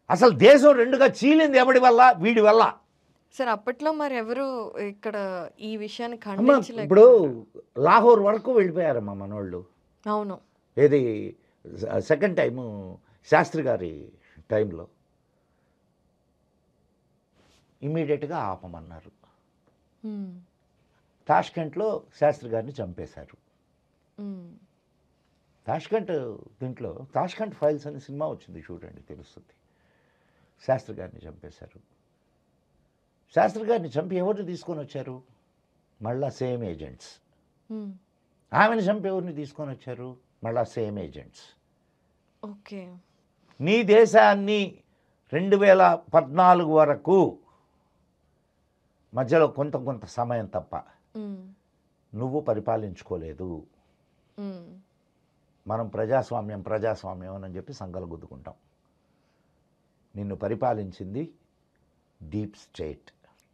అసలు దేశం 2గా చీలింది ఎవడి వల్ల? వీడి వల్ల. సార్ అప్పట్లో మరి ఎవరు ఇక్కడ ఈ విషయాన్ని ఖండించలేదు. ఇప్పుడు లాహోర్ వరకు వెళ్ళిపోయారమ్మా మనోళ్ళు. అవును. ఏది సెకండ్ టైము శాస్త్రి గారి టైంలో ఇమీడియట్గా ఆపమన్నారు. తాష్కెంట్లో శాస్త్రి గారిని చంపేశారు. తాష్కెంట్ దీంట్లో తాష్కెంట్ ఫైల్స్ అనే సినిమా వచ్చింది, చూడండి తెలుస్తుంది. శాస్త్రి గారిని చంపేశారు. శాస్త్రి గారిని చంపి ఎవరిని తీసుకొని వచ్చారు? మళ్ళా సేమ్ ఏజెంట్స్. ఆమెను చంపి ఎవరిని తీసుకొని వచ్చారు? మళ్ళా సేమ్ ఏజెంట్స్. ఓకే. నీ దేశాన్ని 2014 వరకు మధ్యలో కొంత సమయం తప్ప నువ్వు పరిపాలించుకోలేదు. మనం ప్రజాస్వామ్యం అని చెప్పి సంఘాలు గుద్దుకుంటాం. నిన్ను పరిపాలించింది డీప్ స్టేట్.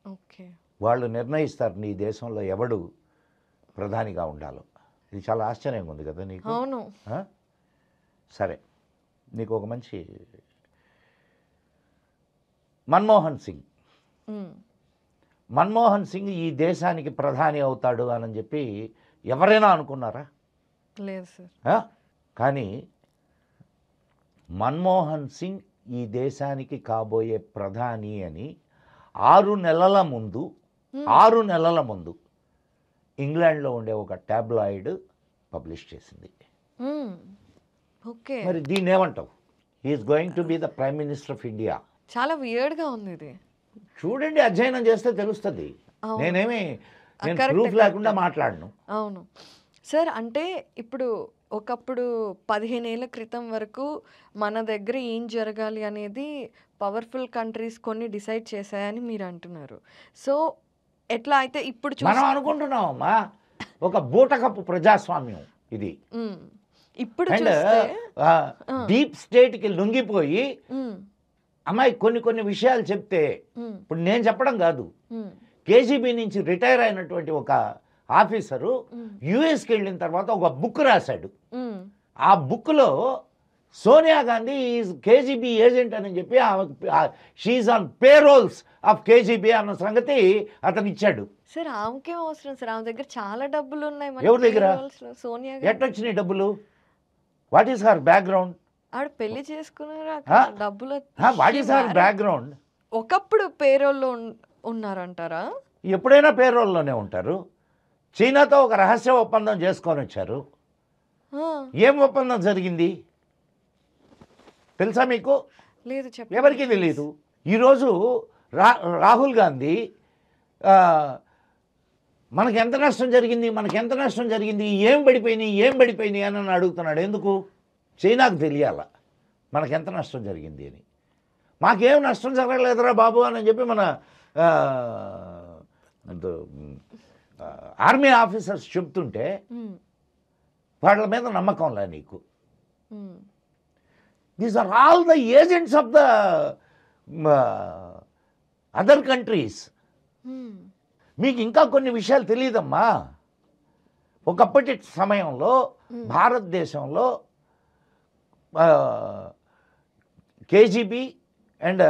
ఓకే. వాళ్ళు నిర్ణయిస్తారు నీ దేశంలో ఎవడు ప్రధానిగా ఉండాలో. ఇది చాలా ఆశ్చర్యంగా ఉంది కదా నీకు? అవును. సరే, నీకు ఒక మంచి మన్మోహన్ సింగ్ ఈ దేశానికి ప్రధాని అవుతాడు అని చెప్పి ఎవరైనా అనుకున్నారా? లేదు సార్. కానీ మన్మోహన్ సింగ్ ఈ దేశానికి కాబోయే ప్రధాని అని 6 నెలల ముందు ఇంగ్లాండ్లో ఉండే ఒక టాబ్లాయిడ్ పబ్లిష్ చేసింది. ఓకే. మరి దీన్ని ఏమంటావు? He is going to be the prime minister of India. చాలా వియర్డ్గా ఉంది ఇది. చూడండి, అధ్యయనం చేస్తే తెలుస్తుంది. నేను ప్రూఫ్ లేకుండా మాట్లాడను. అవును సార్. అంటే ఇప్పుడు ఒకప్పుడు 15 ఏళ్ల క్రితం వరకు మన దగ్గర ఏం జరగాలి అనేది పవర్ఫుల్ కంట్రీస్ కొన్ని డిసైడ్ చేశాయని మీరు అంటున్నారు. సో ఎట్లా అయితే ఇప్పుడు మనం అనుకుంటున్నామమ్మా ఒక బూటకప్పు ప్రజాస్వామ్యం ఇది. ఇప్పుడు డీప్ స్టేట్కి లొంగిపోయి అమ్మాయి కొన్ని విషయాలు చెప్తే, ఇప్పుడు నేను చెప్పడం కాదు, కేజీబీ నుంచి రిటైర్ అయినటువంటి ఒక ఆఫీసరు యుఎస్కి వెళ్ళిన తర్వాత ఒక బుక్ రాశాడు. ఆ బుక్లో Sonia Gandhi is KGB agent అని చెప్పి she is on payrolls of KGB అన్న సంగతి అతను ఇచ్చాడు. సార్ ఆమెకేం అవసరం సార్? ఆమె దగ్గర చాలా డబ్బులు ఉన్నాయి. ఎవరి దగ్గర? సోనియా. ఎట్టొచ్చినాయి డబ్బులు? What is her background? ఆవిడ పెళ్లి చేసుకున్నారా? డబ్బులు. What is her background? ఒకప్పుడు పేరోల్లో ఉన్నారంటారా? ఎప్పుడైనా పేరోల్లోనే ఉంటారు. చైనాతో ఒక రహస్య ఒప్పందం చేసుకొని వచ్చారు. ఏం ఒప్పందం జరిగింది? తెలుసా మీకు? లేదు, చెప్పండి. ఎవరికీ తెలియదు. ఈరోజు రాహుల్ గాంధీ మనకి ఎంత నష్టం జరిగింది, మనకి ఎంత నష్టం జరిగింది, ఏం పడిపోయినాయి అని నన్ను అడుగుతున్నాడు. ఎందుకు? చైనాకు తెలియాల మనకి ఎంత నష్టం జరిగింది అని. మాకేం నష్టం జరగలేదురా బాబు అని చెప్పి మన ఆర్మీ ఆఫీసర్స్ చెప్తుంటే వాళ్ళ మీద నమ్మకంలా నీకు. These are all the agents of the other countries. మీకు ఇంకా కొన్ని విషయాలు తెలియదమ్మా. ఒకప్పటి సమయంలో భారతదేశంలో కేజీబీ అండ్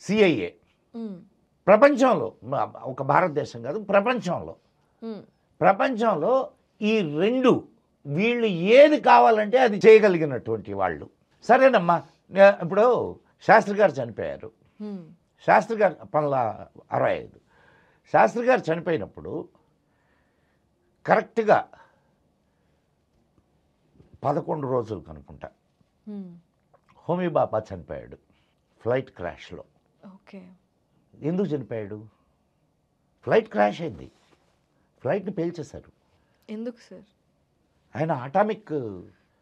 సిఐఏ ప్రపంచంలో, ఒక భారతదేశం కాదు ప్రపంచంలో ఈ రెండు వీళ్ళు ఏది కావాలంటే అది చేయగలిగినటువంటి వాళ్ళు. సరేనమ్మా, ఇప్పుడు శాస్త్రి గారు చనిపోయారు. శాస్త్రి గారు 1965 శాస్త్రి గారు చనిపోయినప్పుడు కరెక్ట్గా 11 రోజులు కనుక్కుంటా హోమీ బాబా చనిపోయాడు ఫ్లైట్ క్రాష్లో. ఓకే. ఎందుకు చనిపోయాడు? ఫ్లైట్ క్రాష్ అయింది, ఫ్లైట్ని పేల్చేశారు. ఎందుకు సార్? ఆయన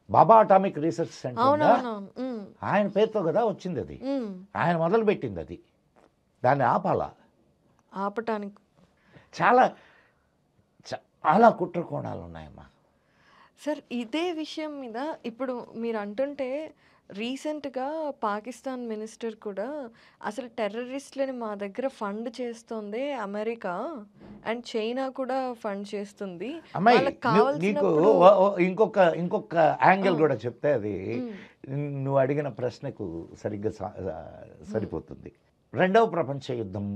బాబా అటామిక్ రీసెర్చ్ సెంటర్ ఆయన పేరుతో కదా వచ్చింది అది. ఆయన మొదలుపెట్టింది అది. దాన్ని ఆపటానికి చాలా చాలా కుట్ర కోణాలు ఉన్నాయమ్మా. సార్, ఇదే విషయం మీద ఇప్పుడు మీరు అంటుంటే రీసెంట్గా పాకిస్తాన్ మినిస్టర్ కూడా అసలు టెర్రరిస్టులని మా దగ్గర ఫండ్ చేస్తుంది అమెరికా అండ్ చైనా కూడా ఫండ్ చేస్తుంది. నీకు ఇంకొక యాంగిల్ కూడా చెప్తే అది నువ్వు అడిగిన ప్రశ్నకు సరిగ్గా సరిపోతుంది. రెండవ ప్రపంచ యుద్ధం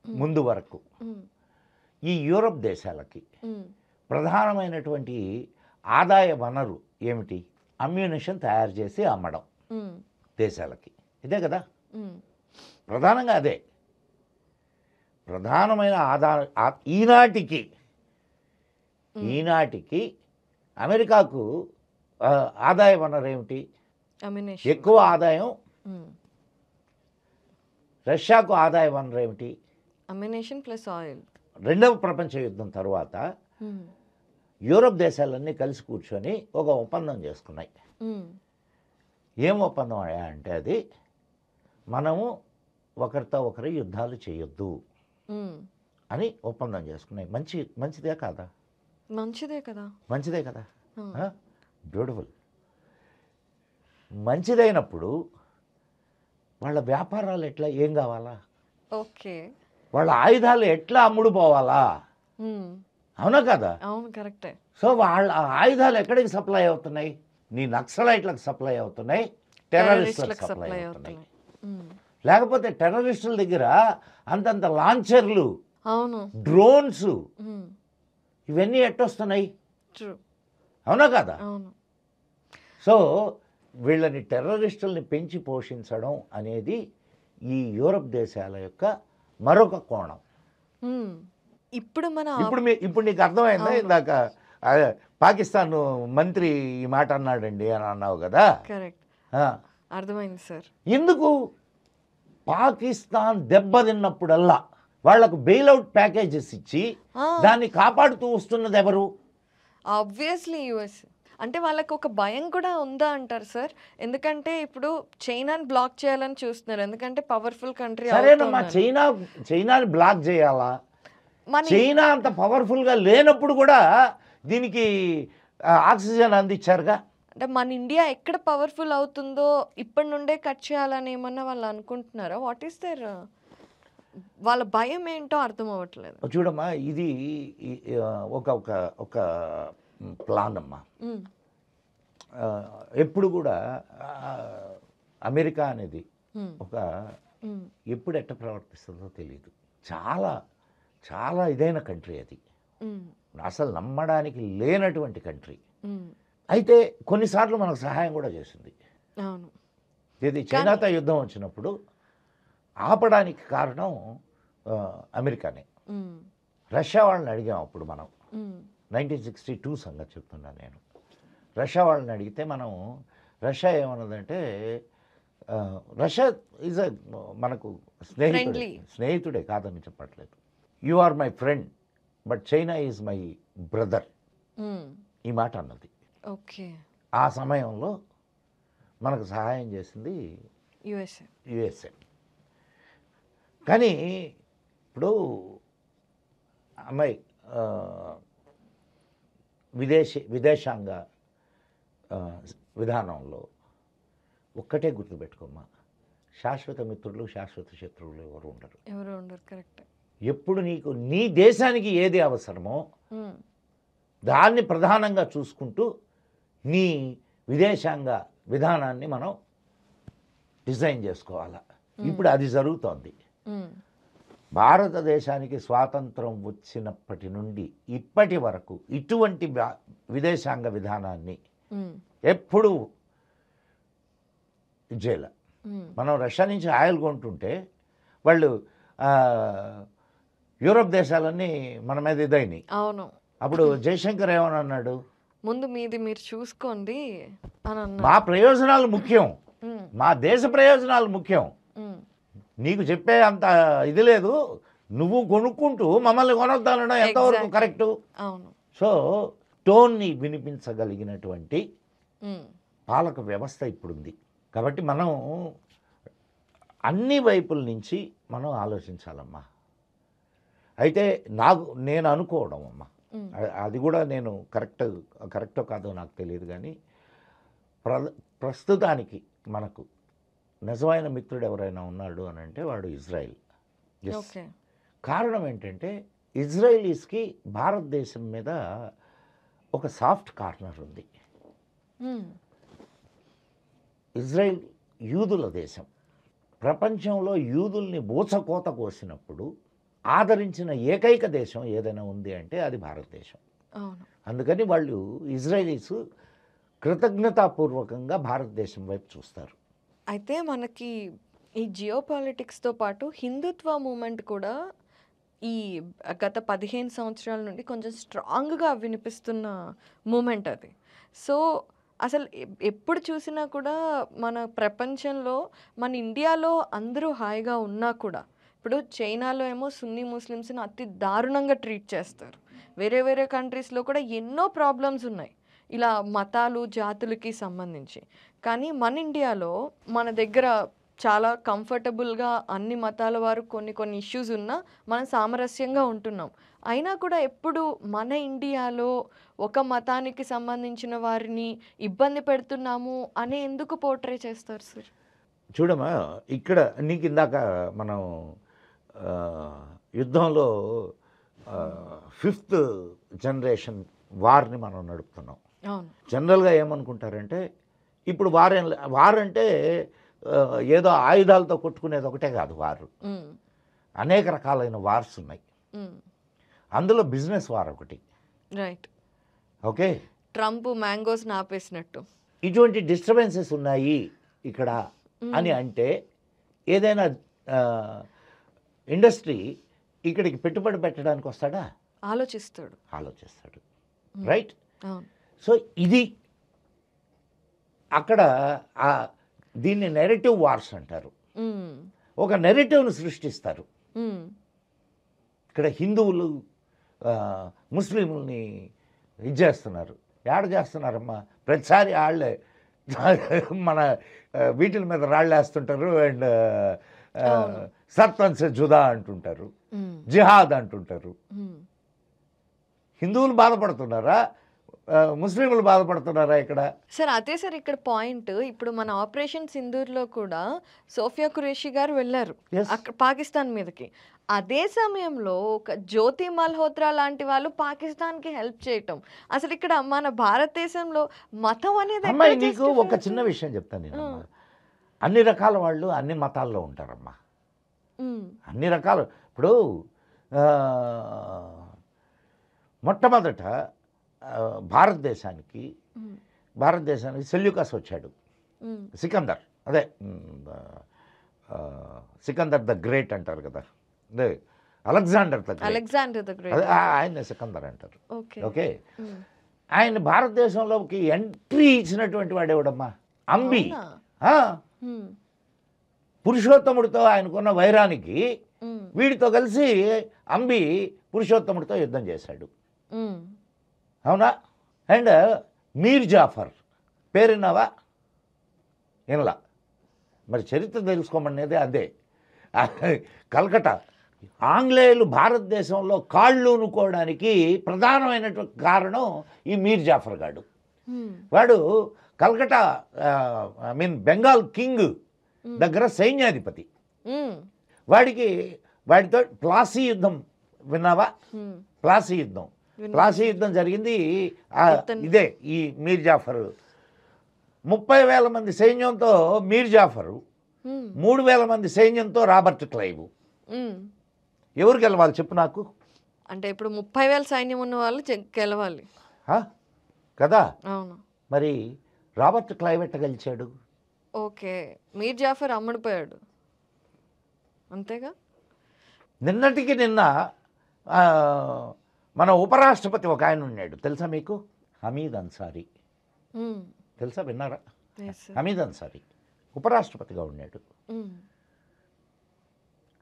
ముందు వరకు ఈ యూరప్ దేశాలకి ప్రధానమైనటువంటి ఆదాయ వనరు ఏమిటి? అమ్యూనిషన్ తయారు చేసి అమ్మడం దేశాలకి. ఇదే కదా ప్రధానంగా, అదే ప్రధానమైన ఈనాటికి అమెరికాకు ఆదాయ వనరు ఏమిటి? ఎక్కువ ఆదాయం. రష్యాకు ఆదాయ వనరు ఏమిటి? Ammunition plus oil. రెండవ ప్రపంచ యుద్ధం తర్వాత యూరప్ దేశాలన్నీ కలిసి కూర్చొని ఒక ఒప్పందం చేసుకున్నాయి. ఏం ఒప్పందం అంటే అది మనము ఒకరితో ఒకరు యుద్ధాలు చేయొద్దు అని ఒప్పందం చేసుకున్నాయి. మంచిదే కాదా? మంచిదే కదా. బ్యూటిఫుల్. మంచిదైనప్పుడు వాళ్ళ వ్యాపారాలు ఎట్లా, ఏం కావాలా? ఓకే. వాళ్ళ ఆయుధాలు ఎట్లా అమ్ముడు పోవాలా? అవునా కదా? అవును, కరెక్టే. సో వాళ్ళ ఆయుధాలు ఎక్కడికి సప్లై అవుతున్నాయి? నీ నక్సలైట్లకు సప్లై అవుతున్నాయి, టెర్రరిస్టులకు సప్లై అవుతున్నాయి. లేకపోతే టెర్రరిస్టుల దగ్గర అంతంత లాంచర్లు, డ్రోన్స్, ఇవన్నీ ఎట్టొస్తున్నాయి? అవునా కదా? సో వీళ్ళని టెర్రరిస్టుల్ని పెంచి పోషించడం అనేది ఈ యూరప్ దేశాల యొక్క మరొక కోణం. ఇప్పుడు నీకు అర్థమైందా? ఇందాక పాకిస్తాన్ మంత్రి ఈ మాట అన్నాడండి అని అన్నావు కదా. అర్థమైంది సార్. ఎందుకు పాకిస్తాన్ దెబ్బతిన్నప్పుడల్లా వాళ్లకు బెయిల్అవుట్ ప్యాకేజెస్ ఇచ్చి దాన్ని కాపాడుతూ వస్తున్నది ఎవరు? Obviously US. అంటే వాళ్ళకి ఒక భయం కూడా ఉందా అంటారు సార్? ఎందుకంటే ఇప్పుడు చైనాని బ్లాక్ చేయాలని చూస్తున్నారు, ఎందుకంటే పవర్ఫుల్ కంట్రీ. సరేనమ్మా, చైనాని బ్లాక్ చేయాలా? చైనా అంత పవర్ఫుల్గా లేనప్పుడు కూడా దీనికి ఆక్సిజన్ అందించారుగా. అంటే మన ఇండియా ఎక్కడ పవర్ఫుల్ అవుతుందో ఇప్పటి నుండే కట్ చేయాలని ఏమన్నా వాళ్ళు అనుకుంటున్నారా? వాట్ ఈస్ దేర్, వాళ్ళ భయం ఏంటో అర్థం అవ్వట్లేదు. చూడమ్మా, ఇది ఒక ప్లాన్ అమ్మా. ఎప్పుడు కూడా అమెరికా అనేది ఎప్పుడు ఎట్ట ప్రవర్తిస్తుందో తెలియదు. చాలా చాలా ఇదైన కంట్రీ అది, అసలు నమ్మడానికి లేనటువంటి కంట్రీ. అయితే కొన్నిసార్లు మనకు సహాయం కూడా చేసింది. ఇది చైనాతో యుద్ధం వచ్చినప్పుడు ఆపడానికి కారణం అమెరికానే. రష్యా వాళ్ళని అడిగాం అప్పుడు మనం, 1962 సంగతి చెప్తున్నాను నేను. రష్యా వాళ్ళని అడిగితే రష్యా ఏమన్నదంటే రష్యా ఈజ్ మనకు Friendly. స్నేహితుడే కాదని చెప్పట్లేదు. You are my friend but China is my brother ఈ మాట అన్నది. ఓకే. ఆ సమయంలో మనకు సహాయం చేసింది యుఎస్ఏ. కానీ ఇప్పుడు అమ్మాయి విదేశాంగ విధానంలో ఒక్కటే గుర్తుపెట్టుకోమ్మా, శాశ్వత మిత్రులు శాశ్వత శత్రువులు ఎవరు ఉండరు. కరెక్ట్. ఎప్పుడు నీకు నీ దేశానికి ఏది అవసరమో దాన్ని ప్రధానంగా చూసుకుంటూ నీ విదేశాంగ విధానాన్ని మనం డిజైన్ చేసుకోవాలి. ఇప్పుడు అది జరుగుతోంది. భారతదేశానికి స్వాతంత్రం వచ్చినప్పటి నుండి ఇప్పటి వరకు ఇటువంటి విదేశాంగ విధానాన్ని ఎప్పుడు ఇచ్చేయాల. మనం రష్యా నుంచి ఆయిల్ కొంటుంటే వాళ్ళు యూరోప్ దేశాలన్నీ మన మీద ఇదైనాయి. అవును. అప్పుడు జయశంకర్ ఏమని అన్నాడు, ముందు మీది మీరు చూసుకోండి అని అన్నాడు. మా ప్రయోజనాలు ముఖ్యం, మా దేశ ప్రయోజనాలు ముఖ్యం, నీకు చెప్పే అంత ఇది లేదు, నువ్వు కొనుక్కుంటూ మమ్మల్ని కొనొద్దనడం ఎంతవరకు కరెక్టు. అవును. సో టోన్ని వినిపించగలిగినటువంటి పాలక వ్యవస్థ ఇప్పుడుంది. కాబట్టి మనం అన్ని వైపుల నుంచి మనం ఆలోచించాలమ్మా. అయితే నేను అనుకోవడం అమ్మా, అది కూడా నేను కరెక్టో కాదో నాకు తెలియదు, కానీ ప్రస్తుతానికి మనకు నిజమైన మిత్రుడు ఎవరైనా ఉన్నాడు అని అంటే వాడు ఇజ్రాయిల్. కారణం ఏంటంటే ఇజ్రాయిలీస్కి భారతదేశం మీద ఒక సాఫ్ట్ కార్నర్ ఉంది. ఇజ్రాయిల్ యూదుల దేశం. ప్రపంచంలో యూదుల్ని బూచకోత కోసినప్పుడు ఆదరించిన ఏకైక దేశం ఏదైనా ఉంది అంటే అది భారతదేశం. అందుకని వాళ్ళు ఇజ్రాయిలీస్ కృతజ్ఞతాపూర్వకంగా భారతదేశం వైపు చూస్తారు. అయితే మనకి ఈ జియో పాలిటిక్స్తో పాటు హిందుత్వ మూమెంట్ కూడా ఈ గత 15 సంవత్సరాల నుండి కొంచెం స్ట్రాంగ్గా వినిపిస్తున్న మూమెంట్ అది. సో అసలు ఎప్పుడు చూసినా కూడా మన ప్రపంచంలో, మన ఇండియాలో అందరూ హాయిగా ఉన్నా కూడా ఇప్పుడు చైనాలో ఏమో సున్నీ ముస్లిమ్స్ని అతి దారుణంగా ట్రీట్ చేస్తారు. వేరే వేరే కంట్రీస్లో కూడా ఎన్నో ప్రాబ్లమ్స్ ఉన్నాయి ఇలా మతాలు జాతులకి సంబంధించి. కానీ మన ఇండియాలో మన దగ్గర చాలా కంఫర్టబుల్గా అన్ని మతాల వారు కొన్ని ఇష్యూస్ ఉన్నా మనం సామరస్యంగా ఉంటున్నాం. అయినా కూడా ఎప్పుడు మన ఇండియాలో ఒక మతానికి సంబంధించిన వారిని ఇబ్బంది పెడుతున్నాము అని ఎందుకు పోర్ట్రే చేస్తారు సార్? చూడమ్మా, ఇక్కడ నీకు ఇందాక మనం యుద్ధంలో 5th జనరేషన్ వార్ని మనం నడుపుతున్నాం. జనరల్గా ఏమనుకుంటారంటే ఇప్పుడు వార్ అంటే ఏదో ఆయుధాలతో కొట్టుకునేది ఒకటే కాదు. వారు అనేక రకాలైన వార్స్ ఉన్నాయి. అందులో బిజినెస్ వార్ ఒకటి. రైట్. ఓకే, ట్రంప్ మ్యాంగోస్ ఆపేసినట్టు ఇటువంటి డిస్టర్బెన్సెస్ ఉన్నాయి ఇక్కడ అని అంటే ఏదైనా ఇండస్ట్రీ ఇక్కడికి పెట్టుబడి పెట్టడానికి వస్తాడా? ఆలోచిస్తాడు. రైట్. సో ఇది అక్కడ దీన్ని నెరేటివ్ వార్స్ అంటారు. ఒక నెరేటివ్ను సృష్టిస్తారు. ఇక్కడ హిందువులు ముస్లింలని ఇది చేస్తున్నారు. చేస్తున్నారమ్మా, ప్రతిసారి వాళ్ళే మన వీటిల మీద రాళ్ళేస్తుంటారు. అండ్ సర్పంచ్ జుదా అంటుంటారు, జిహాద్ అంటుంటారు. హిందువులు బాధపడుతున్నారా, ముస్లింలు బాధపడుతున్నారా ఇక్కడ? సార్ అదే సార్ ఇక్కడ పాయింట్. ఇప్పుడు మన ఆపరేషన్ సింధూర్లో కూడా సోఫియా ఖురేషీ గారు వెళ్ళారు పాకిస్తాన్ మీదకి. అదే సమయంలో ఒక జ్యోతి మల్హోత్రా లాంటి వాళ్ళు పాకిస్తాన్కి హెల్ప్ చేయటం, అసలు ఇక్కడ మన భారతదేశంలో మతం అనేది. నీకు ఒక చిన్న విషయం చెప్తాను నేను. అన్ని రకాల వాళ్ళు అన్ని మతాల్లో ఉంటారమ్మా. అన్ని రకాలు. ఇప్పుడు మొట్టమొదట భారతదేశానికి సెల్యూకస్ వచ్చాడు. సికందర్, అదే సికందర్ ద గ్రేట్ అంటారు కదా, అదే అలెగ్జాండర్ ద గ్రేట్, ఆయన సికందర్ అంటారు. ఓకే, ఆయన భారతదేశంలోకి ఎంట్రీ ఇచ్చినటువంటి వాడేవాడమ్మా? అంబి. పురుషోత్తముడితో ఆయనకున్న వైరానికి ఉమ్, వీడితో కలిసి అంబి పురుషోత్తముడితో యుద్ధం చేశాడు. ఉమ్, అవునా? అండ్ మీర్ జాఫర్ పేరున్నావా? ఇన్లా. మరి చరిత్ర తెలుసుకోమనేది అదే. కల్కటా ఆంగ్లేయులు భారతదేశంలో కాళ్ళూనుకోవడానికి ప్రధానమైనటువంటి కారణం ఈ మీర్ జాఫర్ గాడు. ఉమ్, వాడు కల్కటా బెంగాల్ కింగ్ దగ్గర సైన్యాధిపతి. ఉమ్, వాడితో ప్లాసీ యుద్ధం విన్నావా? ఉమ్, ప్లాసీ యుద్ధం. విన్నా. ప్లాసీ యుద్ధం జరిగింది ఇతను- ఇదే ఈ మీర్ జాఫర్. 30,000 మంది సైన్యంతో మీర్ జాఫరు, ఉమ్, 3,000 మంది సైన్యంతో రాబర్ట్ క్లైవ్. ఉమ్. ఎవరు గెలవాలి చెప్పు నాకు? అంటే ఇప్పుడు 30,000 సైన్యం ఉన్న వాళ్ళు గెలవాలి. హా? కదా? అవును. మరి రాబర్ట్ క్లైవ్ ఎట్ట గెలిచాడు? ఓకే, మీర్ జాఫర్ అమ్ముడిపోయాడు అంతేగా. నిన్నటికి నిన్న ఆ, మన ఉపరాష్ట్రపతి ఒక ఆయన ఉన్నాడు, తెలుసా మీకు? హమీద్ అన్సారీ. ఉమ్, తెలుసా? విన్నారా? yes sir. హమీద్ అన్సారీ ఉపరాష్ట్రపతిగా ఉన్నాడు. ఉమ్,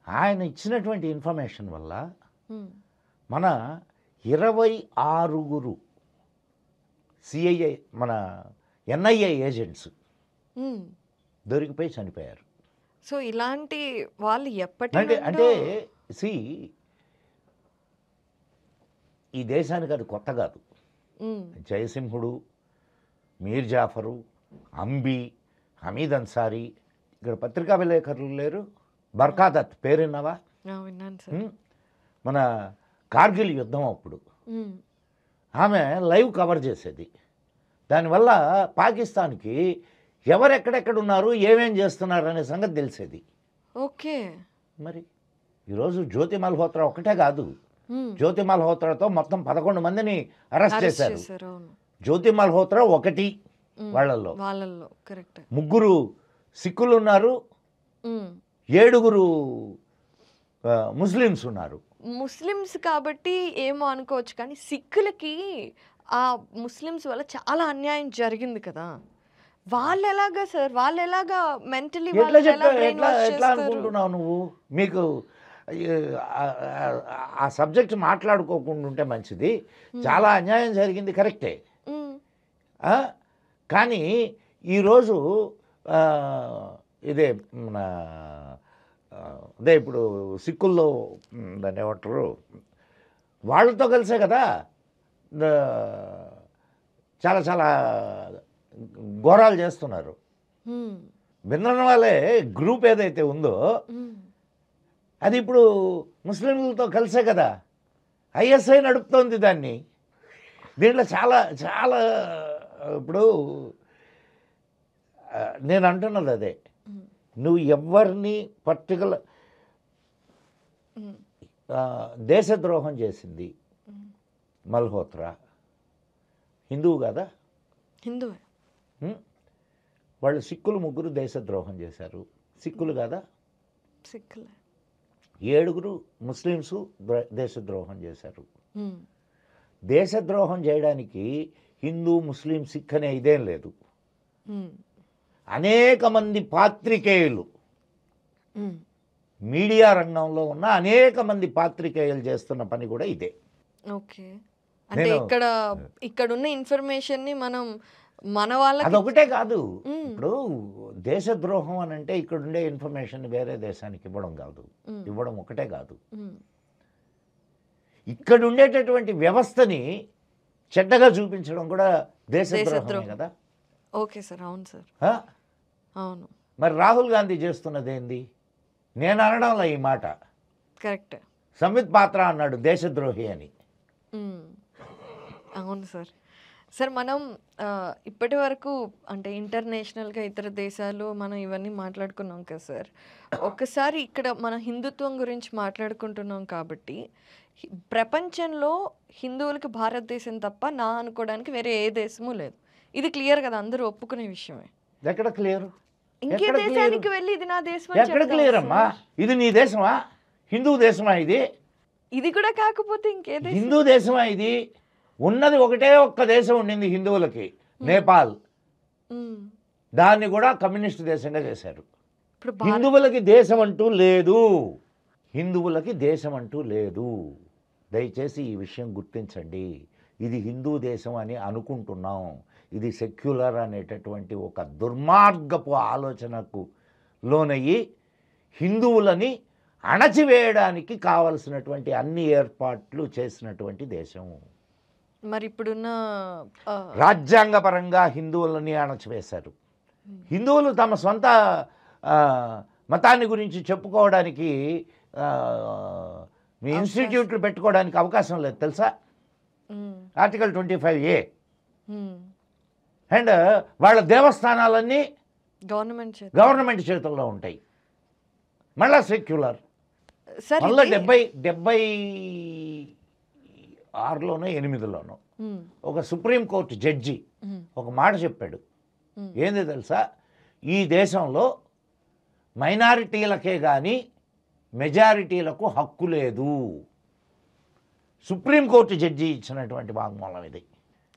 ఆయన ఇచ్చినటువంటి ఇన్ఫర్మేషన్ వల్ల ఉమ్, మన 26 సిఐఏ మన ఎన్ఐఏ ఏజెంట్స్ ఉమ్. దొరికిపోయి చనిపోయారు. సో ఇలాంటి వాళ్ళు ఎప్పటి అంటే నుండో- సి ఈ దేశానికి అది కొత్త కాదు. ఉమ్, జయసింహుడు, మీర్ జాఫరు, అంబి, హమీద్ అన్సారీ, ఇక్కడ పత్రికా విలేకరులు లేరు, బర్కాదత్ పేరున్నావా? విన్నాను సార్. మన కార్గిల్ యుద్ధం అప్పుడు ఉమ్, ఆమె లైవ్ కవర్ చేసేది. దానివల్ల పాకిస్తాన్కి ఎవరెక్కడెక్కడ ఉన్నారు, ఏమేం చేస్తున్నారు అనే సంగతి తెలిసేది. ఓకే. మరి ఈరోజు జ్యోతి మల్హోత్రా ఒకటే కాదు, ఉమ్, జ్యోతి మల్హోత్రాతో మొత్తం 11 మందిని అరెస్ట్ అరెస్ట్ చేశారు. చేశారు. అవును. జ్యోతి మల్హోత్రా ఒకటి ఉమ్, వాళ్ళల్లో. వాళ్ళల్లో కరెక్ట్. 3 సిక్కులు ఉన్నారు, ఉమ్, 7 ముస్లిమ్స్ ఉన్నారు. ముస్లిమ్స్ కాబట్టి ఏమో అనుకోవచ్చు, కానీ సిక్కులకి ఆ ముస్లిమ్స్ వల్ల చాలా అన్యాయం జరిగింది కదా. వాళ్ళు ఎలాగా సార్, వాళ్ళు ఎలాగా మెంటలీ ఎట్లా ఎట్లా అనుకుంటున్నావు నువ్వు? మీకు ఆ సబ్జెక్ట్ మాట్లాడుకోకుండా ఉంటే మంచిది. చాలా అన్యాయం జరిగింది, కరెక్టే. ఆ? కానీ ఈరోజు ఇదే మన అదే ఇప్పుడు సిక్కుల్లో దాన్ని ఏమంటారు, వాళ్ళతో కలిసే కదా చాలా చాలా ఘోరాలు చేస్తున్నారు. విన్న వాళ్ళే గ్రూప్ ఏదైతే ఉందో అది ఇప్పుడు ముస్లింలతో కలిసే కదా ఐఎస్ఐ నడుపుతోంది దాన్ని. దీంట్లో చాలా చాలా ఇప్పుడు నేను అంటున్నది అదే, నువ్వు ఎవరిని పర్టికులర్ దేశద్రోహం చేసింది మల్హోత్రా హిందువు కదా? హిందువే. వాళ్ళు సిక్కులు 3 దేశద్రోహం చేశారు, సిక్కులు కదా? సిక్కులే. 7 ముస్లిమ్స్ దేశద్రోహం చేశారు. దేశద్రోహం చేయడానికి హిందూ, ముస్లిం, సిక్ అనే ఇదేం లేదు. అనేక మంది పాత్రికేయులు, మీడియా రంగంలో ఉన్న అనేక మంది పాత్రికేయులు చేస్తున్న పని కూడా ఇదే. ఓకే. అంటే ఇక్కడున్న ఇన్ఫర్మేషన్ని మనం మన వాళ్ళకి అదొకటే కాదు. ఇప్పుడు దేశద్రోహం అని అంటే ఇక్కడుండే ఇన్ఫర్మేషన్ వేరే దేశానికి ఇవ్వడం కాదు, ఇవ్వడం ఒకటే కాదు, ఇక్కడ ఉండేటటువంటి వ్యవస్థని చెడ్డగా చూపించడం కూడా దేశద్రోహమే కదా. Okay sir. అవును సార్. అవును. మరి రాహుల్ గాంధీ చేస్తున్నది ఏంది? నేను అనడంలో ఈ మాట, కరెక్ట్. సంబిత్ పాత్ర అన్నాడు దేశద్రోహి అని. అవును సార్. సార్ మనం ఇప్పటి వరకు అంటే ఇంటర్నేషనల్గా ఇతర దేశాలు మనం ఇవన్నీ మాట్లాడుకున్నాం కదా సార్. ఒకసారి ఇక్కడ మన హిందుత్వం గురించి మాట్లాడుకుంటున్నాం కాబట్టి ప్రపంచంలో హిందువులకి భారతదేశం తప్ప నా అనుకోవడానికి వేరే ఏ దేశము లేదు. ఇది క్లియర్ కదా, అందరూ ఒప్పుకునే విషయమే. ఎక్కడ క్లియర్? ఇంకే దేశానికి వెళ్ళి ఇది నా దేశం ఎక్కడ క్లియర్ అమ్మా? ఇది నీ దేశమా? హిందూ దేశమా ఇది? ఇది కూడా కాకపోతే ఇంకే దేశం? హిందూ దేశమా ఇది? ఉన్నది ఒకటే ఒక్క దేశం ఉండింది హిందువులకి, నేపాల్. దాన్ని కూడా కమ్యూనిస్ట్ దేశంగా చేశారు. ఇప్పుడు హిందువులకి దేశం అంటూ లేదు, హిందువులకి దేశం అంటూ లేదు. దయచేసి ఈ విషయం గుర్తించండి. ఇది హిందూ దేశం అని అనుకుంటున్నాం, ఇది సెక్యులర్ అనేటటువంటి ఒక దుర్మార్గపు ఆలోచనకు లోనయ్యి హిందువులని అణచివేయడానికి కావలసినటువంటి అన్ని ఏర్పాట్లు చేసినటువంటి దేశం. మరి ఇప్పుడున్న రాజ్యాంగపరంగా హిందువులని అణచివేశారు. హిందువులు తమ సొంత మతాన్ని గురించి చెప్పుకోవడానికి మీ ఇన్స్టిట్యూట్లు పెట్టుకోవడానికి అవకాశం లేదు తెలుసా, ఆర్టికల్ 25A. అండ్ వాళ్ళ దేవస్థానాలన్నీ గవర్నమెంట్ చేతుల్లో ఉంటాయి. మళ్ళా సెక్యులర్. మళ్ళీ 76లోనో 8లోనో ఒక సుప్రీంకోర్టు జడ్జి ఒక మాట చెప్పాడు. ఏంది తెలుసా, ఈ దేశంలో మైనారిటీలకే కానీ మెజారిటీలకు హక్కు లేదు. సుప్రీంకోర్టు జడ్జి ఇచ్చినటువంటి వాగ్మూలం ఇది.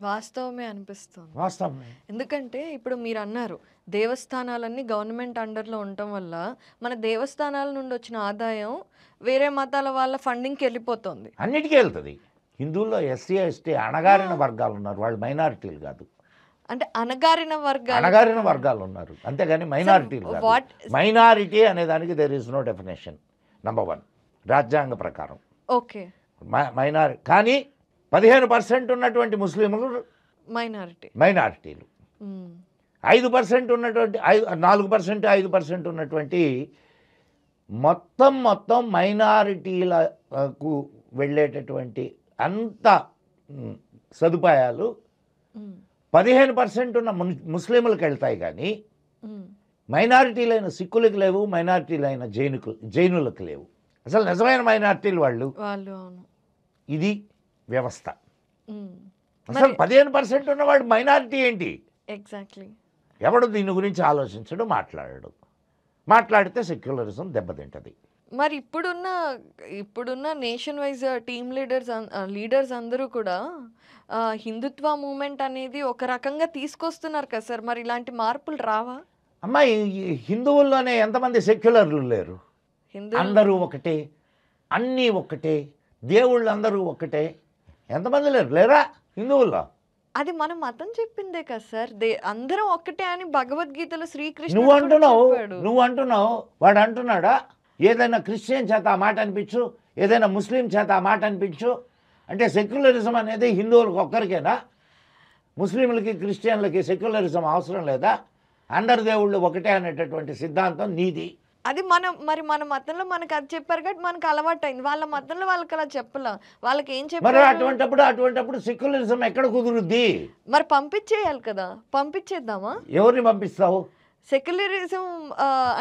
వాస్తవమే అనిపిస్తుంది. వాస్తవమే. ఎందుకంటే ఇప్పుడు మీరు అన్నారు దేవస్థానాలన్నీ గవర్నమెంట్ అండర్లో ఉండటం వల్ల మన దేవస్థానాల నుండి వచ్చిన ఆదాయం వేరే మతాల వాళ్ళ ఫండింగ్కి వెళ్ళిపోతుంది. అన్నిటికీ వెళ్తుంది. హిందువుల్లో ఎస్సీ ఎస్టీ అణగారిన వర్గాలు ఉన్నారు, వాళ్ళు మైనారిటీలు కాదు. అంటే అణగారిన వర్గాలు ఉన్నారు, అంతేగాని మైనారిటీలు కాదు. మైనారిటీ అనే దానికి there is no definition. Number 1 రాజ్యాంగ ప్రకారం. Okay, minority. కానీ 15% ఉన్నటువంటి ముస్లింలు మైనారిటీలు, 5% ఉన్నటువంటి 4%, 5% ఉన్నటువంటి మొత్తం మైనారిటీలకు వెళ్ళేటటువంటి అంత సదుపాయాలు 15% ఉన్న ముస్లింలకు వెళ్తాయి. కానీ మైనారిటీలైన సిక్కులకు లేవు, మైనారిటీలైన జైనులకు లేవు. అసలు నిజమైన మైనారిటీలు వాళ్ళు. ఇది వ్యవస్థ. అసలు 15% ఉన్నవాడు మైనారిటీ ఏంటి? ఎగ్జాక్ట్లీ. ఎవడు దీని గురించి ఆలోచించడు, మాట్లాడాడు. మాట్లాడితే సెక్యులరిజం దెబ్బతింటది. మరి ఇప్పుడున్న నేషన్ వైజ్ టీమ్ లీడర్స్ అందరూ కూడా హిందుత్వ మూమెంట్ అనేది ఒక రకంగా తీసుకొస్తున్నారు కదా సార్. మరి ఇలాంటి మార్పులు రావా? అమ్మాయి, హిందువుల్లోనే ఎంతమంది సెక్యులర్లు లేరు? అందరూ ఒకటే, అన్నీ ఒకటే, దేవుళ్ళు అందరూ ఒకటే. ఎంతమంది లేరా హిందువుల్లో? అది మన మతం చెప్పిందే కదా సార్, అందరం ఒక్కటే అని భగవద్గీతలో శ్రీకృష్ణ. నువ్వు అంటున్నావు, వాడు అంటున్నాడా? ఏదైనా క్రిస్టియన్ చేత ఆ మాట అనిపించు, ఏదైనా ముస్లిం చేత ఆ మాట అనిపించు. అంటే సెక్యులరిజం అనేది హిందువులకు ఒక్కరికేనా? ముస్లింలకి క్రిస్టియన్లకి సెక్యులరిజం అవసరం లేదా? అందరి దేవుళ్ళు ఒకటే అనేటటువంటి సిద్ధాంతం నీది. అది మన మతంలో మనకు అది చెప్పారు కాబట్టి మనకు అలవాటు అయింది. వాళ్ళ మతంలో వాళ్ళకి అలా చెప్పలా. వాళ్ళకి ఏం చెప్పారు? అటువంటిప్పుడు సెక్యులరిజం ఎక్కడ కుదురుద్ది? మరి పంపించేయాలి కదా. పంపించేద్దామా? ఎవరిని పంపిస్తావు? సెక్యులరిజం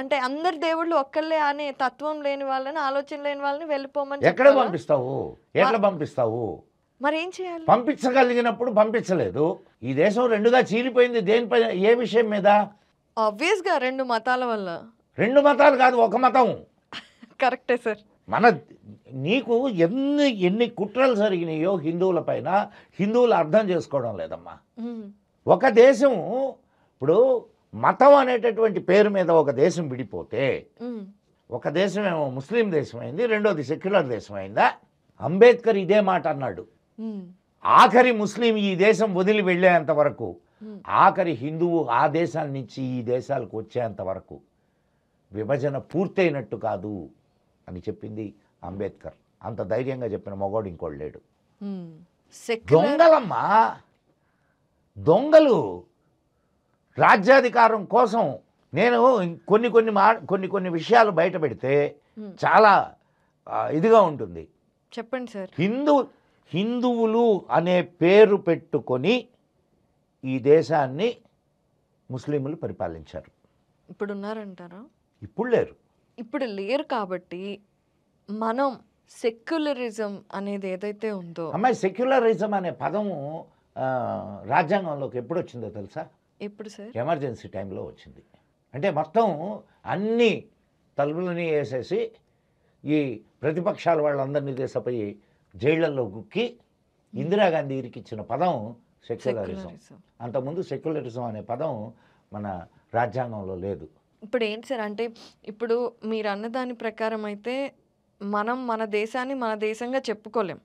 అంటే అందరు దేవుళ్ళు ఒక్కళ్ళే అనే తత్వం లేని వాళ్ళని, ఆలోచన లేని వాళ్ళని వెళ్ళిపోమని ఎక్కడ పంపిస్తావు? ఎట్లా పంపిస్తావు? మరి ఏం చేయాలి? పంపించగలిగినప్పుడు పంపించలేదు. ఈ దేశం రెండుగా చీలిపోయింది. దేనిపై? ఏ విషయం మీద? ఆబ్వియస్ గా 2 మతాల వల్ల. 2 మతాలు కాదు, ఒక మతం. కరెక్టే సార్. నీకు ఎన్ని కుట్రలు జరిగినాయో హిందువుల పైన హిందువులు అర్థం చేసుకోవడం లేదమ్మా. ఒక దేశం, ఇప్పుడు మతం అనేటటువంటి పేరు మీద ఒక దేశం విడిపోతే, ఒక దేశం ఏమో ముస్లిం దేశం అయింది, రెండోది సెక్యులర్ దేశం అయిందా? అంబేద్కర్ ఇదే మాట అన్నాడు. ఆఖరి ముస్లిం ఈ దేశం వదిలి వెళ్ళేంత వరకు, ఆఖరి హిందువు ఆ దేశాల నుంచి ఈ దేశాలకు వచ్చేంత వరకు విభజన పూర్తయినట్టు కాదు అని చెప్పింది అంబేద్కర్. అంత ధైర్యంగా చెప్పిన మగోడు ఇంకోడు లేడు. దొంగలమ్మా, దొంగలు. రాజ్యాధికారం కోసం నేను కొన్ని విషయాలు బయట పెడితే చాలా ఇదిగా ఉంటుంది. చెప్పండి సార్. హిందువులు అనే పేరు పెట్టుకొని ఈ దేశాన్ని ముస్లింలు పరిపాలించారు. ఇప్పుడు ఉన్నారంటారా? ఇప్పుడు లేరు. ఇప్పుడు లేరు కాబట్టి మనం సెక్యులరిజం అనేది ఏదైతే ఉందో, అమ్మాయి సెక్యులరిజం అనే పదము రాజ్యాంగంలోకి ఎప్పుడు వచ్చిందో తెలుసా? ఎప్పుడు సార్? ఎమర్జెన్సీ టైంలో వచ్చింది. అంటే మొత్తం అన్ని తలుపులని వేసేసి ఈ ప్రతిపక్షాల వాళ్ళందరినీ దేశపోయి జైళ్లలో గుక్కి ఇందిరాగాంధీ ఇరికిచ్చిన పదం సెక్యులరిజం. అంతకుముందు సెక్యులరిజం అనే పదం మన రాజ్యాంగంలో లేదు. ఇప్పుడు ఏంటి సార్ అంటే ఇప్పుడు మీరు అన్న దాని ప్రకారం అయితే మనం మన దేశాన్ని మన దేశంగా చెప్పుకోలేం.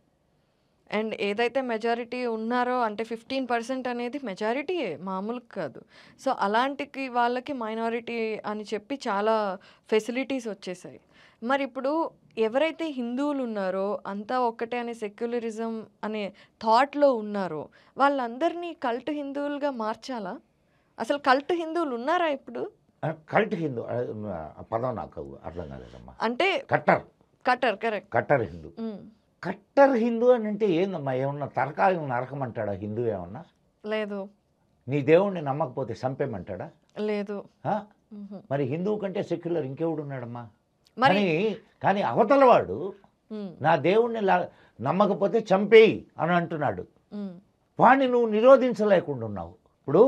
అండ్ ఏదైతే మెజారిటీ ఉన్నారో అంటే 15% అనేది మెజారిటీయే మామూలుగా కాదు. సో అలాంటికి వాళ్ళకి మైనారిటీ అని చెప్పి చాలా ఫెసిలిటీస్ వచ్చేసాయి. మరి ఇప్పుడు ఎవరైతే హిందువులు ఉన్నారో అంతా ఒక్కటే అనే సెక్యులరిజం అనే థాట్‌లో ఉన్నారో వాళ్ళందరినీ కల్ట్ హిందువులుగా మార్చాలా? అసలు కల్ట్ హిందువులు ఉన్నారా ఇప్పుడు? కల్ట్ హిందూ ఆ పదం నాకు అర్థం కాలేదమ్మా. అంటే కట్టర్ కరెక్ట్. కట్టర్ హిందూ. హ్మ్. కట్టర్ హిందూ అని అంటే ఏందమ్మా? ఏమన్నా తరకాయం నరకమంటాడా హిందూ ఏమన్నా? లేదు. నీ దేవుణ్ణి నమ్మకపోతే చంపేమంటాడా? లేదు. ఆ? హుహు. మరి హిందువు కంటే సెక్యులర్ ఇంకెవడున్నాడమ్మా? మరి కానీ అవతలవాడు హ్మ్. నా దేవుణ్ణి నమ్మకపోతే చంపేయి అని అంటున్నాడు. హ్మ్. వాడిని నువ్వు నిరోధించలేకుండా ఉన్నావు. ఇప్పుడు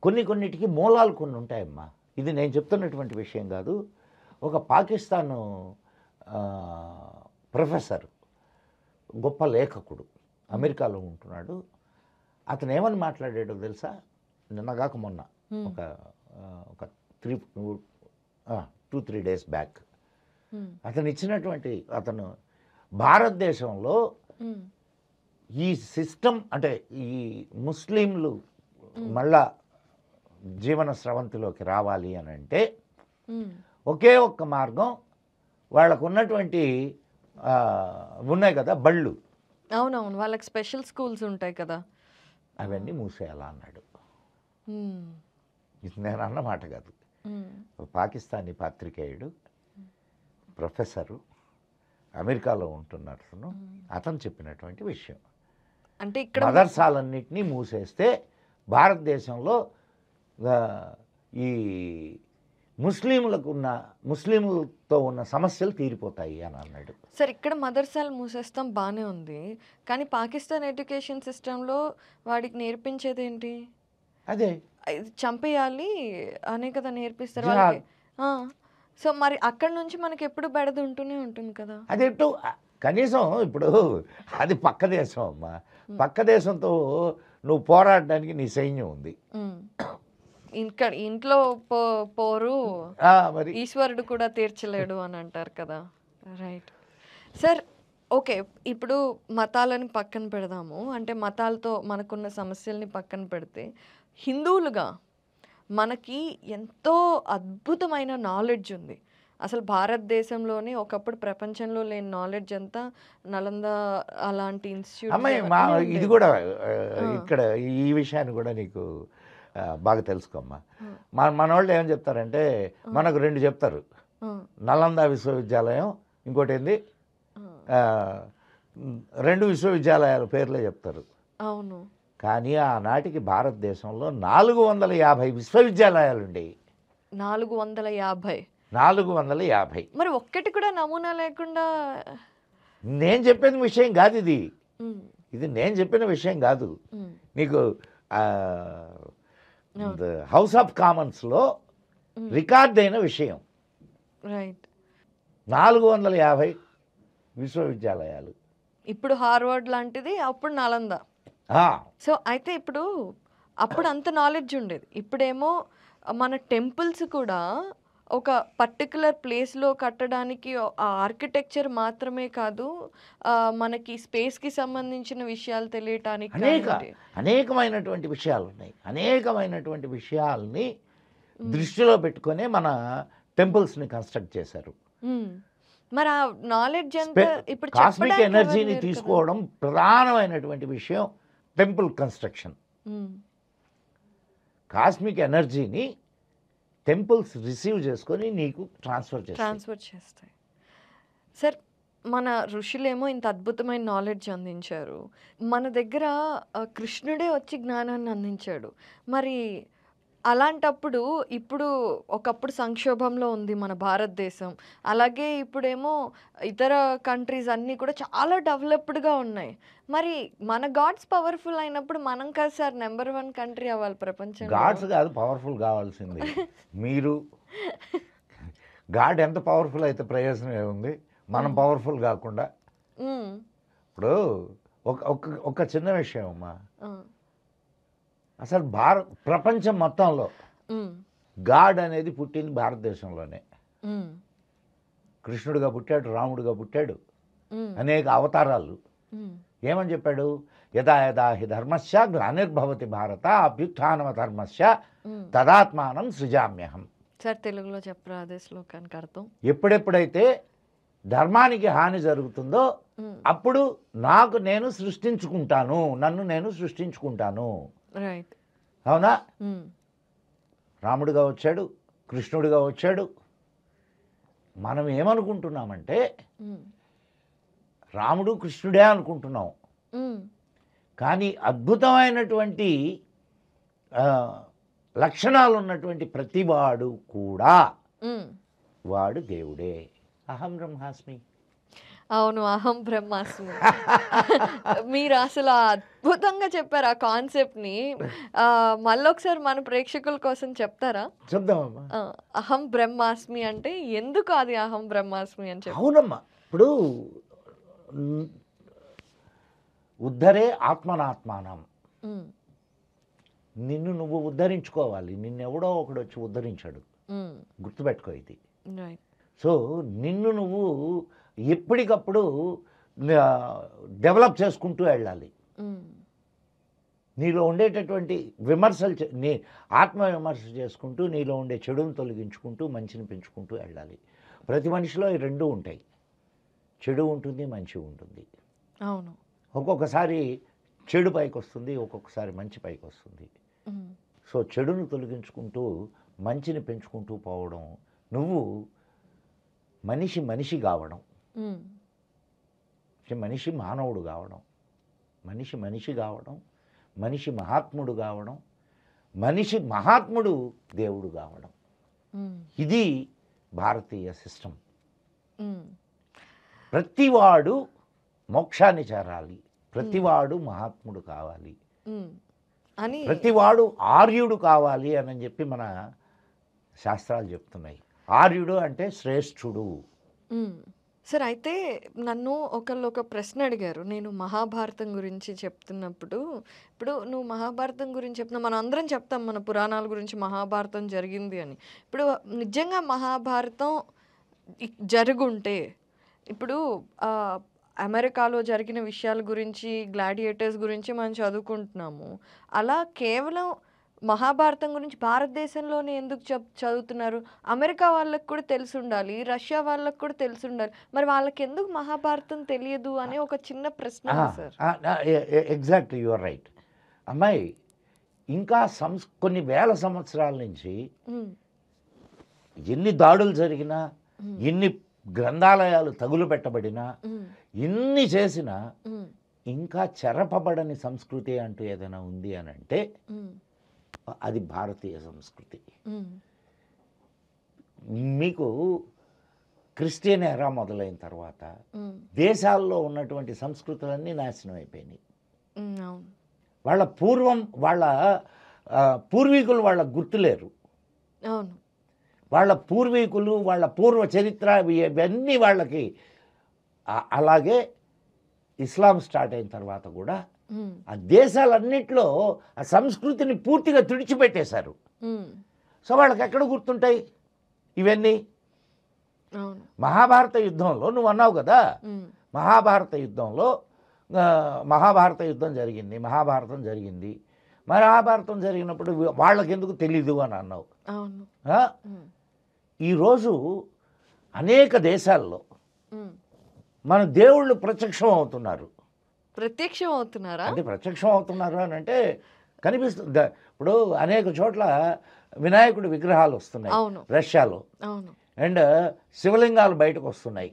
కొన్నిటికి మూలాలు కొన్ని ఉంటాయమ్మా. ఇది నేను చెప్తున్నటువంటి విషయం కాదు. ఒక పాకిస్తాను ప్రొఫెసర్, గొప్ప లేఖకుడు, అమెరికాలో ఉంటున్నాడు. అతను ఏమని మాట్లాడాడో తెలుసా? నిన్నగాక మొన్న హ్మ్. ఒక 2-3 డేస్ బ్యాక్ హ్మ్. అతను భారతదేశంలో హ్మ్. ఈ సిస్టమ్ అంటే ఈ ముస్లింలు మళ్ళా జీవన స్రవంతిలోకి రావాలి అని అంటే హ్మ్. ఒకే ఒక్క మార్గం, వాళ్ళకు ఉన్నటువంటి ఉన్నాయి కదా బళ్ళు, అవునవును. వాళ్ళకి స్పెషల్ స్కూల్స్ ఉంటాయి కదా! అవన్నీ మూసేయాలా అన్నాడు. హ్మ్. ఇది నేను అన్నమాట కాదు. హ్మ్. పాకిస్తానీ పాత్రికేయుడు, ప్రొఫెసరు, అమెరికాలో ఉంటున్నారు. అతను చెప్పినటువంటి విషయం. అంటే ఇక్కడ మదర్సాలన్నింటినీ మూసేస్తే భారతదేశంలో ఈ ముస్లింలతో ఉన్న సమస్యలు తీరిపోతాయి అని అన్నాడు. సార్ ఇక్కడ మదర్సాలు మూసేస్తాం బానే ఉంది. కానీ పాకిస్తాన్ ఎడ్యుకేషన్ సిస్టమ్‌లో వాడికి నేర్పించేదేంటి? అదే ఇది చంపేయాలి అనే కదా నేర్పిస్తారు జిహాద్. వాళ్ళకి. ఆ! సో మరి అక్కడి నుంచి మనకెప్పుడు బెడద ఉంటూనే ఉంటుంది కదా! అదేంటో కనీసం ఇప్పుడు అది పక్క దేశం అమ్మా. పక్క దేశంతో నువ్వు పోరాడడానికి నీ సైన్యం ఉంది. హ్మ్. ఇక్కడ ఇంట్లో పోరు మరి ఈశ్వరుడు కూడా తీర్చలేడు అని అంటారు కదా! రైట్. Sir okay. ఇప్పుడు మతాలను పక్కన పెడదాము. అంటే మతాలతో మనకున్న సమస్యల్ని పక్కన పెడితే హిందువులుగా మనకి ఎంతో అద్భుతమైన నాలెడ్జ్ ఉంది. అసలు భారతదేశంలోనే ఒకప్పుడు ప్రపంచంలో లేని నాలెడ్జ్ అంతా నలంద అలాంటి అమ్మాయి ఇన్‌స్టిట్యూట్స్ ఇది కూడా ఇక్కడ ఈ విషయాన్ని కూడా నీకు బాగా తెలుసుకోమ్మా. మనోళ్ళు ఏం చెప్తారంటే మనకు 2 చెప్తారు. నలంద విశ్వవిద్యాలయం, ఇంకోటి ఏంది 2 విశ్వవిద్యాలయాల పేర్లే చెప్తారు. అవును. కానీ ఆనాటికి భారతదేశంలో 450 విశ్వవిద్యాలయాలు ఉండేవి. 450. 450. మరి ఒక్కటి కూడా నమూనా లేకుండా నేను చెప్పిన విషయం కాదు ఇది. హ్మ్. ఇది నేను చెప్పిన విషయం కాదు. హ్మ్. నీకు హౌస్ ఆఫ్ కామన్స్లో రికార్డ్ అయిన విషయం. రైట్. 450 విశ్వవిద్యాలయాలు. ఇప్పుడు హార్వర్డ్ లాంటిది, అప్పుడు నలంద. సో అయితే ఇప్పుడు అప్పుడు అంత నాలెడ్జ్ ఉండేది. ఇప్పుడేమో మన టెంపుల్స్ కూడా ఒక పర్టిక్యులర్ ప్లేస్‌లో కట్టడానికి ఆ ఆర్కిటెక్చర్ మాత్రమే కాదు, మనకి స్పేస్‌కి సంబంధించిన విషయాలు తెలియటానికి కానివ్వండి. అనేకమైనటువంటి విషయాలు ఉన్నాయి. అనేకమైనటువంటి విషయాల్ని దృష్టిలో పెట్టుకునే మన టెంపుల్స్ని కన్స్ట్రక్ట్ చేశారు. మరి ఆ నాలెడ్జ్ అంతా ఇప్పుడు కాస్మిక్ ఎనర్జీని తీసుకోవడం ప్రధానమైనటువంటి విషయం. టెంపుల్ కన్స్ట్రక్షన్, కాస్మిక్ ఎనర్జీని టెంపుల్స్ రిసీవ్ చేసుకొని నీకు ట్రాన్స్ఫర్ చేస్తాయి. సార్ మన ఋషులేమో ఇంత అద్భుతమైన నాలెడ్జ్ అందించారు. మన దగ్గర కృష్ణుడే వచ్చి జ్ఞానాన్ని అందించాడు. మరి అలాంటప్పుడు ఇప్పుడు ఒకప్పుడు సంక్షోభంలో ఉంది మన భారతదేశం. అలాగే ఇప్పుడేమో ఇతర కంట్రీస్ అన్నీ కూడా చాలా డెవలప్డ్‌గా ఉన్నాయి. మరి మన గాడ్స్ పవర్ఫుల్ అయినప్పుడు మనం కదా సార్ నెంబర్ 1 కంట్రీ అవ్వాలి ప్రపంచంలో. గాడ్స్ కాదు పవర్ఫుల్ కావాల్సింది మీరు. గాడ్ ఎంత పవర్ఫుల్ అయితే ప్రయోజనం ఏముంది మనం పవర్ఫుల్ కాకుండా? ఇప్పుడు ఒక చిన్న విషయం అమ్మా. అసలు ప్రపంచం మొత్తంలో గాడ్ అనేది పుట్టింది భారతదేశంలోనే. ఉమ్, కృష్ణుడిగా పుట్టాడు, రాముడిగా పుట్టాడు, ఉమ్, అనేక అవతారాలు. ఉమ్, ఏమని చెప్పాడు? యదా యదా హి ధర్మస్య గ్లానిర్భవతి భారత అభ్యుత్థానమ ధర్మస్య ఉమ్. తదాత్మానం సృజామ్యహం. సార్ తెలుగులో చెప్పరా అదే శ్లోకానికి అర్థం? ఎప్పుడెప్పుడైతే ధర్మానికి హాని జరుగుతుందో ఉమ్, అప్పుడు నాకు నేను సృష్టించుకుంటాను, నన్ను నేను సృష్టించుకుంటాను. రైట్. అవునా? ఉమ్, రాముడిగా వచ్చాడు, కృష్ణుడిగా వచ్చాడు. మనం ఏమనుకుంటున్నామంటే ఉమ్, రాముడు కృష్ణుడే అనుకుంటున్నాం. ఉమ్, కానీ అద్భుతమైనటువంటి ఆ, లక్షణాలు ఉన్నటువంటి ప్రతివాడు కూడా ఉమ్. వాడు దేవుడే. అహం బ్రహ్మాస్మి. అవును, అహం బ్రహ్మాస్మి. మీరు అసలు అద్భుతంగా చెప్పారు ఆ కాన్సెప్ట్ని. మళ్ళొకసారి మన ప్రేక్షకుల కోసం చెప్తారా? చెప్దామమ్మా. అహం బ్రహ్మాస్మి అంటే ఎందుకు అది అహం బ్రహ్మాస్మి అని చెప్పి? అవునమ్మా. ఇప్పుడు ఉద్ధరే ఆత్మనాత్మానం. ఉమ్, నిన్ను నువ్వు ఉద్ధరించుకోవాలి. నిన్నెవడో ఒకడు వచ్చి ఉద్ధరించాడు. ఉమ్, గుర్తుపెట్టుకో ఇది. రైట్. సో నిన్ను నువ్వు ఎప్పటికప్పుడు డెవలప్ చేసుకుంటూ వెళ్ళాలి. ఉమ్, నీలో ఉండేటటువంటి విమర్శలు నీ ఆత్మవిమర్శ చేసుకుంటూ నీలో ఉండే చెడును తొలగించుకుంటూ మంచిని పెంచుకుంటూ వెళ్ళాలి. ప్రతి మనిషిలో ఈ రెండూ ఉంటాయి. చెడు ఉంటుంది, మంచి ఉంటుంది. అవును. ఒక్కొక్కసారి చెడు పైకి వస్తుంది, ఒక్కొక్కసారి మంచి పైకి వస్తుంది. ఉమ్, సో చెడును తొలగించుకుంటూ మంచిని పెంచుకుంటూ పోవడం, నువ్వు మనిషి కావడం, ఉమ్, మనిషి మానవుడు కావడం, మనిషి కావడం, మనిషి మహాత్ముడు కావడం, మనిషి మహాత్ముడు దేవుడు కావడం. ఉమ్, ఇది భారతీయ సిస్టమ్. ఉమ్, ప్రతివాడు మోక్షాన్ని చేరాలి, ప్రతివాడు మహాత్ముడు కావాలి, ఉమ్ అని ప్రతివాడు ఆర్యుడు కావాలి అని చెప్పి మన శాస్త్రాలు చెప్తున్నాయి. ఆర్యుడు అంటే శ్రేష్ఠుడు. సార్, అయితే నన్ను ఒకళ్ళు ఒక ప్రశ్న అడిగారు. నేను మహాభారతం గురించి చెప్తున్నప్పుడు, ఇప్పుడు నువ్వు మహాభారతం గురించి చెప్తున్నా, మనం అందరం చెప్తాం మన పురాణాల గురించి మహాభారతం జరిగింది అని. ఇప్పుడు నిజంగా మహాభారతం జరుగుంటే, ఇప్పుడు అమెరికాలో జరిగిన విషయాల గురించి, గ్లాడియేటర్స్ గురించి మనం చదువుకుంటున్నాము. అలా కేవలం మహాభారతం గురించి భారతదేశంలోనే ఎందుకు చదువుతున్నారు? అమెరికా వాళ్ళకి కూడా తెలిసి ఉండాలి, రష్యా వాళ్ళకి కూడా తెలిసి ఉండాలి. మరి వాళ్ళకి ఎందుకు మహాభారతం తెలియదు అనే ఒక చిన్న ప్రశ్న sir. Exactly, you are right అమ్మాయి. ఇంకా కొన్ని వేల సంవత్సరాల నుంచి ఎన్ని దాడులు జరిగినా, ఎన్ని గ్రంథాలయాలు తగులు పెట్టబడినా, ఎన్ని చేసినా ఇంకా చెరపబడని సంస్కృతి అంటూ ఏదైనా ఉంది అని అంటే అది భారతీయ సంస్కృతి. మీకు క్రిస్టియన్ ఎరా మొదలైన తర్వాత దేశాల్లో ఉన్నటువంటి సంస్కృతులన్నీ నాశనం అయిపోయినాయి. వాళ్ళ పూర్వీకులు వాళ్ళ గుర్తులేరు. వాళ్ళ పూర్వీకులు, వాళ్ళ పూర్వ చరిత్ర ఇవన్నీ వాళ్ళకి. అలాగే ఇస్లాం స్టార్ట్ అయిన తర్వాత కూడా ఆ దేశాలన్నింటిలో ఆ సంస్కృతిని పూర్తిగా తుడిచిపెట్టేశారు. సో వాళ్ళకి ఎక్కడ గుర్తుంటాయి ఇవన్నీ? మహాభారత యుద్ధంలో నువ్వు అన్నావు కదా, మహాభారత యుద్ధం జరిగింది, మహాభారతం జరిగినప్పుడు వాళ్ళకి ఎందుకు తెలీదు అని అన్నావు. ఈరోజు అనేక దేశాల్లో మన దేవుళ్ళు ప్రత్యక్షం అవుతున్నారు. అంటే ప్రత్యక్షం అవుతున్నారు అని అంటే కనిపిస్తుంది. ఇప్పుడు అనేక చోట్ల వినాయకుడి విగ్రహాలు వస్తున్నాయి రష్యాలో, అండ్ శివలింగాలు బయటకు వస్తున్నాయి,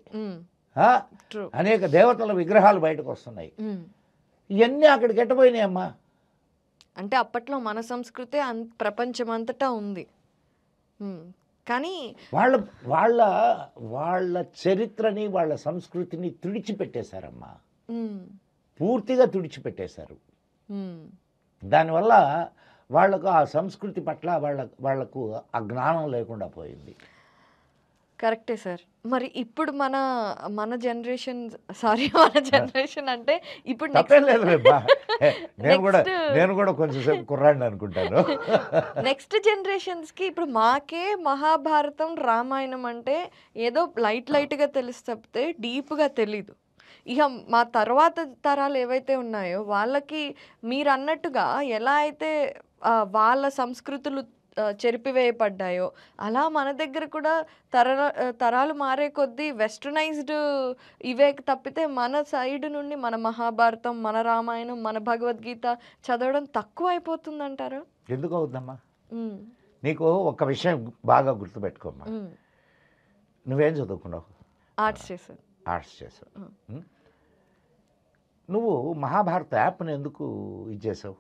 అనేక దేవతల విగ్రహాలు బయటకు వస్తున్నాయి. ఇవన్నీ అక్కడికి ఎట్టపోయినాయి అమ్మా. అంటే అప్పట్లో మన సంస్కృతి ప్రపంచం అంతటా ఉంది, కానీ వాళ్ళ చరిత్రని, వాళ్ళ సంస్కృతిని తుడిచిపెట్టేశారమ్మా, పూర్తిగా తుడిచిపెట్టేశారు. దానివల్ల వాళ్లకు ఆ సంస్కృతి పట్ల వాళ్లకు ఆ జ్ఞానం లేకుండా పోయింది. కరెక్టే సార్. మరి ఇప్పుడు మన మన జనరేషన్ మన జనరేషన్ అంటే ఇప్పుడు తప్పేం లేదు లేమ్మా. నెక్స్ట్ నేను కూడా కొంచెం సేపు కుర్రాడిని అనుకుంటాను. నెక్స్ట్ జనరేషన్స్‌కి ఇప్పుడు మాకే మహాభారతం, రామాయణం అంటే ఏదో లైట్‌గా తెలుసు తప్పితే డీప్‌గా తెలీదు. ఇక మా తర్వాత తరాలు ఏవైతే ఉన్నాయో వాళ్ళకి మీరన్నట్టుగా ఎలా అయితే వాళ్ళ సంస్కృతులు చెరిపివేయబడ్డాయో అలా మన దగ్గర కూడా తరాలు మారే కొద్దీ వెస్టర్నైజ్డ్ ఇవే తప్పితే మన సైడ్ నుండి మన మహాభారతం, మన రామాయణం, మన భగవద్గీత చదవడం తక్కువ అయిపోతుందంటారా? ఎందుకు అవుతుందమ్మా? నీకు ఒక విషయం బాగా గుర్తుపెట్టుకోమ్మా. నువ్వేం చదువుకున్నావు? ఆర్ట్స్ చేశాను. ఆర్ట్స్ చేసావు. నువ్వు మహాభారత యాప్ని ఎందుకు ఇది చేసావు?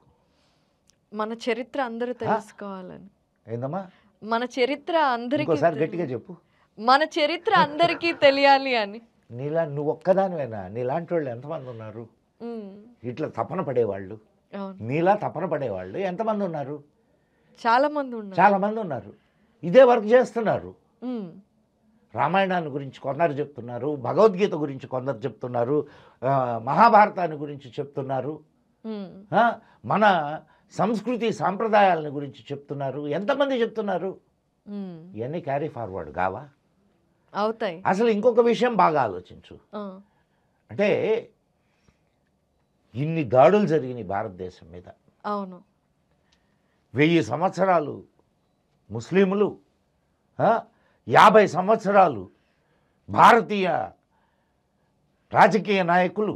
మన చరిత్ర అందరూ తెలుసుకోవాలని. ఏందమ్మా? మన చరిత్ర అందరికీ గట్టిగా చెప్పు. మన చరిత్ర అందరికీ తెలియాలి అని. నువ్వు ఒక్కదానివేనా? నీలాంటి వాళ్ళు ఎంతమంది ఉన్నారు ఇట్లా తపన పడేవాళ్ళు? నీలా తపన పడేవాళ్ళు ఎంతమంది ఉన్నారు? చాలా మంది ఉన్నారు. ఇదే వర్క్ చేస్తున్నారు. రామాయణాన్ని గురించి కొందరు చెప్తున్నారు, భగవద్గీత గురించి కొందరు చెప్తున్నారు, మహాభారతాన్ని గురించి చెప్తున్నారు, మన సంస్కృతి సాంప్రదాయాలను గురించి చెప్తున్నారు. ఎంతమంది చెప్తున్నారు? ఇవన్నీ క్యారీ ఫార్వర్డ్ కావా? అవుతాయి. అసలు ఇంకొక విషయం బాగా ఆలోచించు. అంటే ఇన్ని దాడులు జరిగినాయి భారతదేశం మీద. అవును. 1000 సంవత్సరాలు ముస్లింలు, 50 సంవత్సరాలు భారతీయ రాజకీయ నాయకులు,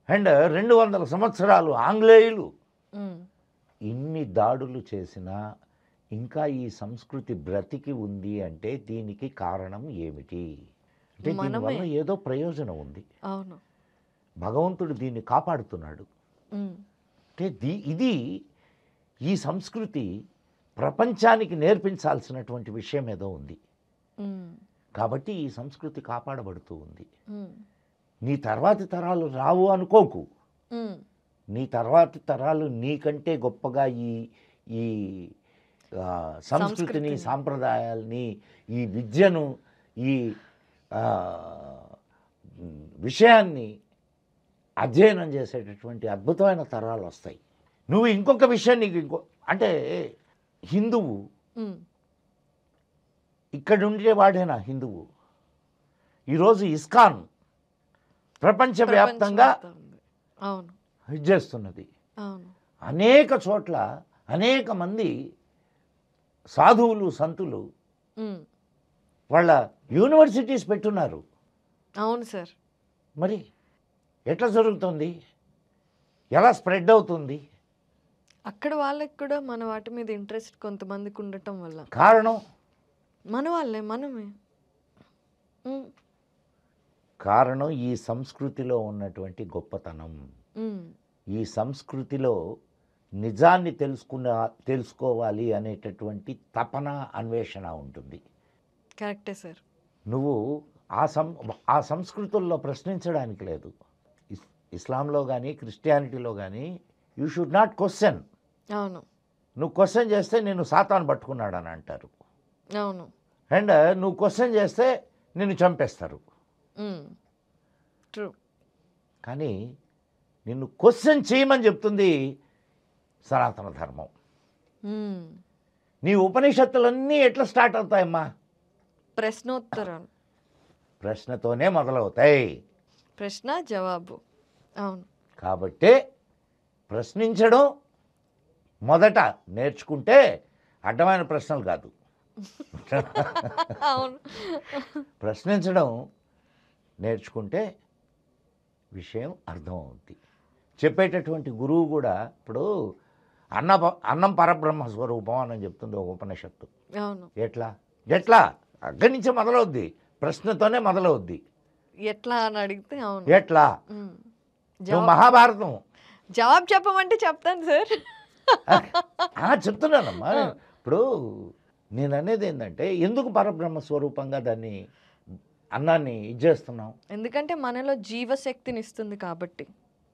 అండ్ 200 సంవత్సరాలు ఆంగ్లేయులు. ఇన్ని దాడులు చేసినా ఇంకా ఈ సంస్కృతి బ్రతికి ఉంది అంటే దీనికి కారణం ఏమిటి? అంటే దీనివల్ల ఏదో ప్రయోజనం ఉంది. అవును. భగవంతుడు దీన్ని కాపాడుతున్నాడు. అంటే ఇది ఈ సంస్కృతి ప్రపంచానికి నేర్పించాల్సినటువంటి విషయం ఏదో ఉంది. కాబట్టి ఈ సంస్కృతి కాపాడబడుతూ ఉంది. నీ తర్వాతి తరాలు రావు అనుకోకు. నీ తర్వాతి తరాలు నీకంటే గొప్పగా ఈ సంస్కృతిని, సాంప్రదాయాల్ని, ఈ విద్యను, ఈ విషయాన్ని అధ్యయనం చేసేటటువంటి అద్భుతమైన తరాలు వస్తాయి. నువ్వు ఇంకొక విషయం నీకు అంటే హిందువు ఇక్కడ ఉండేవాడేనా? హిందువు ఈరోజు ఇస్కాన్ ప్రపంచవ్యాప్తంగా ఇది చేస్తున్నది. అనేక చోట్ల అనేక మంది సాధువులు, సంతులు వాళ్ళ యూనివర్సిటీస్ పెట్టున్నారు. అవును సార్. మరి ఎట్లా జరుగుతుంది? ఎలా స్ప్రెడ్ అవుతుంది? అక్కడ వాళ్ళకి కూడా మన వాటి మీద ఇంట్రెస్ట్ కొంతమందికి ఉండటం వల్ల. కారణం మన వాళ్ళే, మనమే. కారణం ఈ సంస్కృతిలో ఉన్నటువంటి గొప్పతనం. ఈ సంస్కృతిలో నిజాన్ని తెలుసుకోవాలి అనేటటువంటి తపన, అన్వేషణ ఉంటుంది. కరెక్టే సార్. నువ్వు ఆ సంస్కృతుల్లో ప్రశ్నించడానికి లేదు. ఇస్లాంలో కానీ క్రిస్టియానిటీలో కానీ యూ షుడ్ నాట్ క్వశ్చన్. అవును. నువ్వు క్వశ్చన్ చేస్తే నేను సాతాను పట్టుకున్నాడని అంటారు. అవును. అండ్ నువ్వు క్వశ్చన్ చేస్తే నిన్ను చంపేస్తారు. ట్రూ. కానీ నిన్ను క్వశ్చన్ చేయమని చెప్తుంది సనాతన ధర్మం. నీ ఉపనిషత్తులన్నీ ఎట్లా స్టార్ట్ అవుతాయమ్మా? ప్రశ్నోత్తరాలు. ప్రశ్నతోనే మొదలవుతాయి. ప్రశ్న జవాబు. అవును. కాబట్టి ప్రశ్నించడం మొదట నేర్చుకుంటే అడ్డమైన ప్రశ్నలు కాదు. అవును. ప్రశ్నించడం నేర్చుకుంటే విషయం అర్థమవుతుంది. చెప్పేటటువంటి గురువు కూడా ఇప్పుడు అన్నం పరబ్రహ్మ స్వరూపం అని చెప్తుంది ఒక ఉపనిషత్తు. అవును. ఎట్లా అక్కడి నుంచే మొదలవుద్ది. ప్రశ్నతోనే మొదలవుద్ది. ఎట్లా అని అడిగితే అవును. ఎట్లా? మహాభారతం జవాబు చెప్పమంటే చెప్తాను సార్. చెప్తున్నానమ్మా. ఇప్పుడు నేను అనేది ఏంటంటే ఎందుకు పరబ్రహ్మ స్వరూపంగా దాన్ని అన్నాన్ని ఇచ్చేస్తున్నాం? ఎందుకంటే మనలో జీవశక్తిని ఇస్తుంది కాబట్టి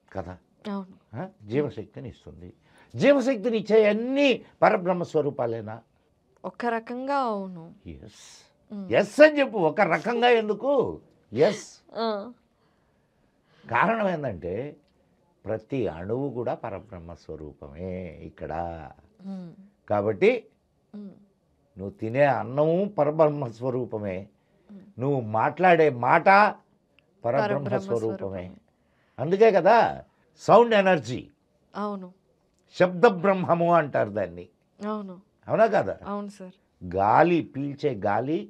కదా. అవును. జీవశక్తిని ఇస్తుంది. జీవశక్తిని ఇచ్చే అన్ని పరబ్రహ్మ స్వరూపాలేనా? ఒక రకంగా అవును. ఎస్ ఎస్ అని చెప్పు, ఒక రకంగా ఎందుకు ఎస్. ఆ, కారణం ఏంటంటే ప్రతి అణువు కూడా పరబ్రహ్మ స్వరూపమే ఇక్కడ. ఉమ్, కాబట్టి ఉమ్, నువ్వు తినే అన్నము పరబ్రహ్మ స్వరూపమే, ఉమ్. నువ్వు మాట్లాడే మాట పరబ్రహ్మ పరబ్రహ్మ స్వరూపమే. స్వరూపమే. అందుకే కదా సౌండ్ ఎనర్జీ, అవును, శబ్ద బ్రహ్మము అంటారు దాన్ని. అవును, అవునా కదా? అవును సార్. గాలి పీల్చే గాలి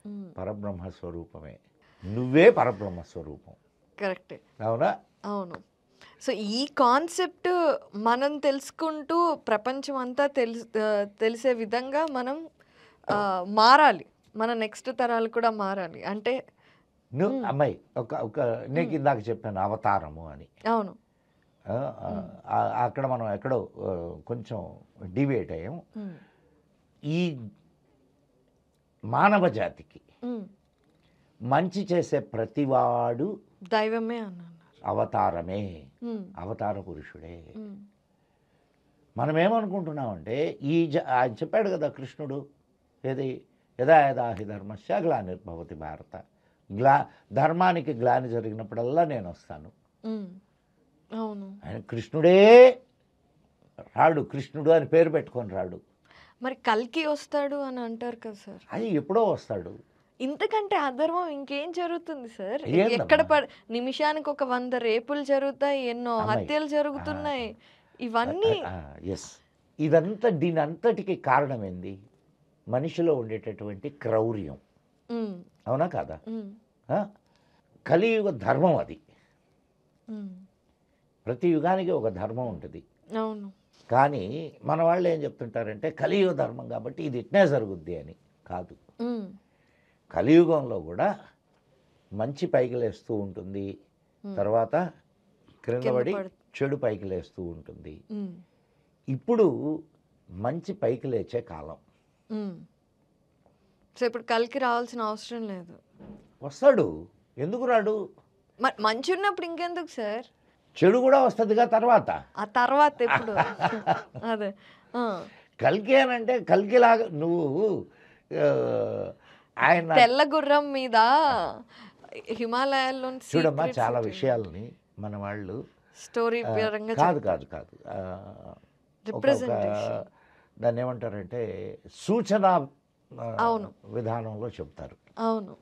ఉమ్, పరబ్రహ్మ స్వరూపమే, నువ్వే పరబ్రహ్మ స్వరూపం. కరెక్టే. అవునా? అవును. సో ఈ కాన్సెప్ట్ మనం తెలుసుకుంటూ ప్రపంచం అంతా తెలిసే విధంగా మనం మారాలి. మన నెక్స్ట్ తరాలు కూడా మారాలి. అంటే నువ్వు అమ్మాయి ఒక ఒక నీకు ఇందాక చెప్పాను అవతారము అని. అవును. ఆ, అక్కడ మనం ఎక్కడో కొంచెం డివేట్ అయ్యాం. ఉమ్, ఈ మానవ జాతికి ఉమ్, మంచి చేసే ప్రతివాడు దైవమే అన్నాను. అవతారమే, ఉమ్, అవతార పురుషుడే. ఉమ్, మనం ఏమనుకుంటున్నామంటే ఆయన చెప్పాడు కదా కృష్ణుడు, ఏది యదా యదా హి ధర్మస్య గ్లానిర్భవతి భారత, ధర్మానికి గ్లాని జరిగినప్పుడల్లా నేను వస్తాను. ఉమ్, అవును. ఆయన కృష్ణుడే రాడు, కృష్ణుడు అని పేరు పెట్టుకొని రాడు. మరి కల్కి వస్తాడు అని అంటారు కదా సార్. అది ఎప్పుడో వస్తాడు. ఇంతకంటే అధర్మం ఇంకేం జరుగుతుంది సార్? ఏందమ్మా? ఎక్కడ నిమిషానికి ఒక 100 రేపులు జరుగుతాయి, ఎన్నో అమ్మాయి. హత్యలు జరుగుతున్నాయి. ఇవన్నీ ఎస్, ఇదంతా దీని అంతటికి కారణం ఏంది? మనిషిలో ఉండేటటువంటి క్రౌర్యం. ఉమ్, అవునా కాదా? ఉమ్, ఆ? కలియుగ ధర్మం అది. ఉమ్, ప్రతి యుగానికి ఒక ధర్మం ఉంటుంది. అవును. కానీ మన వాళ్ళు ఏం చెప్తుంటారంటే కలియుగ ధర్మం కాబట్టి ఇది ఇట్నే జరుగుద్ది అని. కాదు, ఉమ్, కలియుగంలో కూడా మంచి పైకి లేస్తూ ఉంటుంది, తర్వాత క్రింద కింద పడి పడు- చెడు పైకి లేస్తూ ఉంటుంది. ఉమ్, ఇప్పుడు మంచి పైకి లేచే కాలం. ఉమ్. సో ఇప్పుడు కల్కి రావాల్సిన అవసరం లేదు. వస్తాడు, ఎందుకు రాడు? మరి మంచి ఉన్నప్పుడు ఇంకెందుకు సార్? చెడు కూడా వస్తుందిగా తర్వాత. ఆ తర్వాత ఎప్పుడు? అదే. ఆ, కల్కి అని అంటే కల్కిలాగా నువ్వు ఆ, ఆయన తెల్ల గుర్రం మీద హిమాలయాల్లో చూడమ్మా, చాలా విషయాలని మన వాళ్ళు స్టోరీ పరంగా కాదు కాదు కాదు రిప్రజెంటేషన్. దాన్ని ఏమంటారంటే సూచన అవును. విధానంలో చెప్తారు. అవును.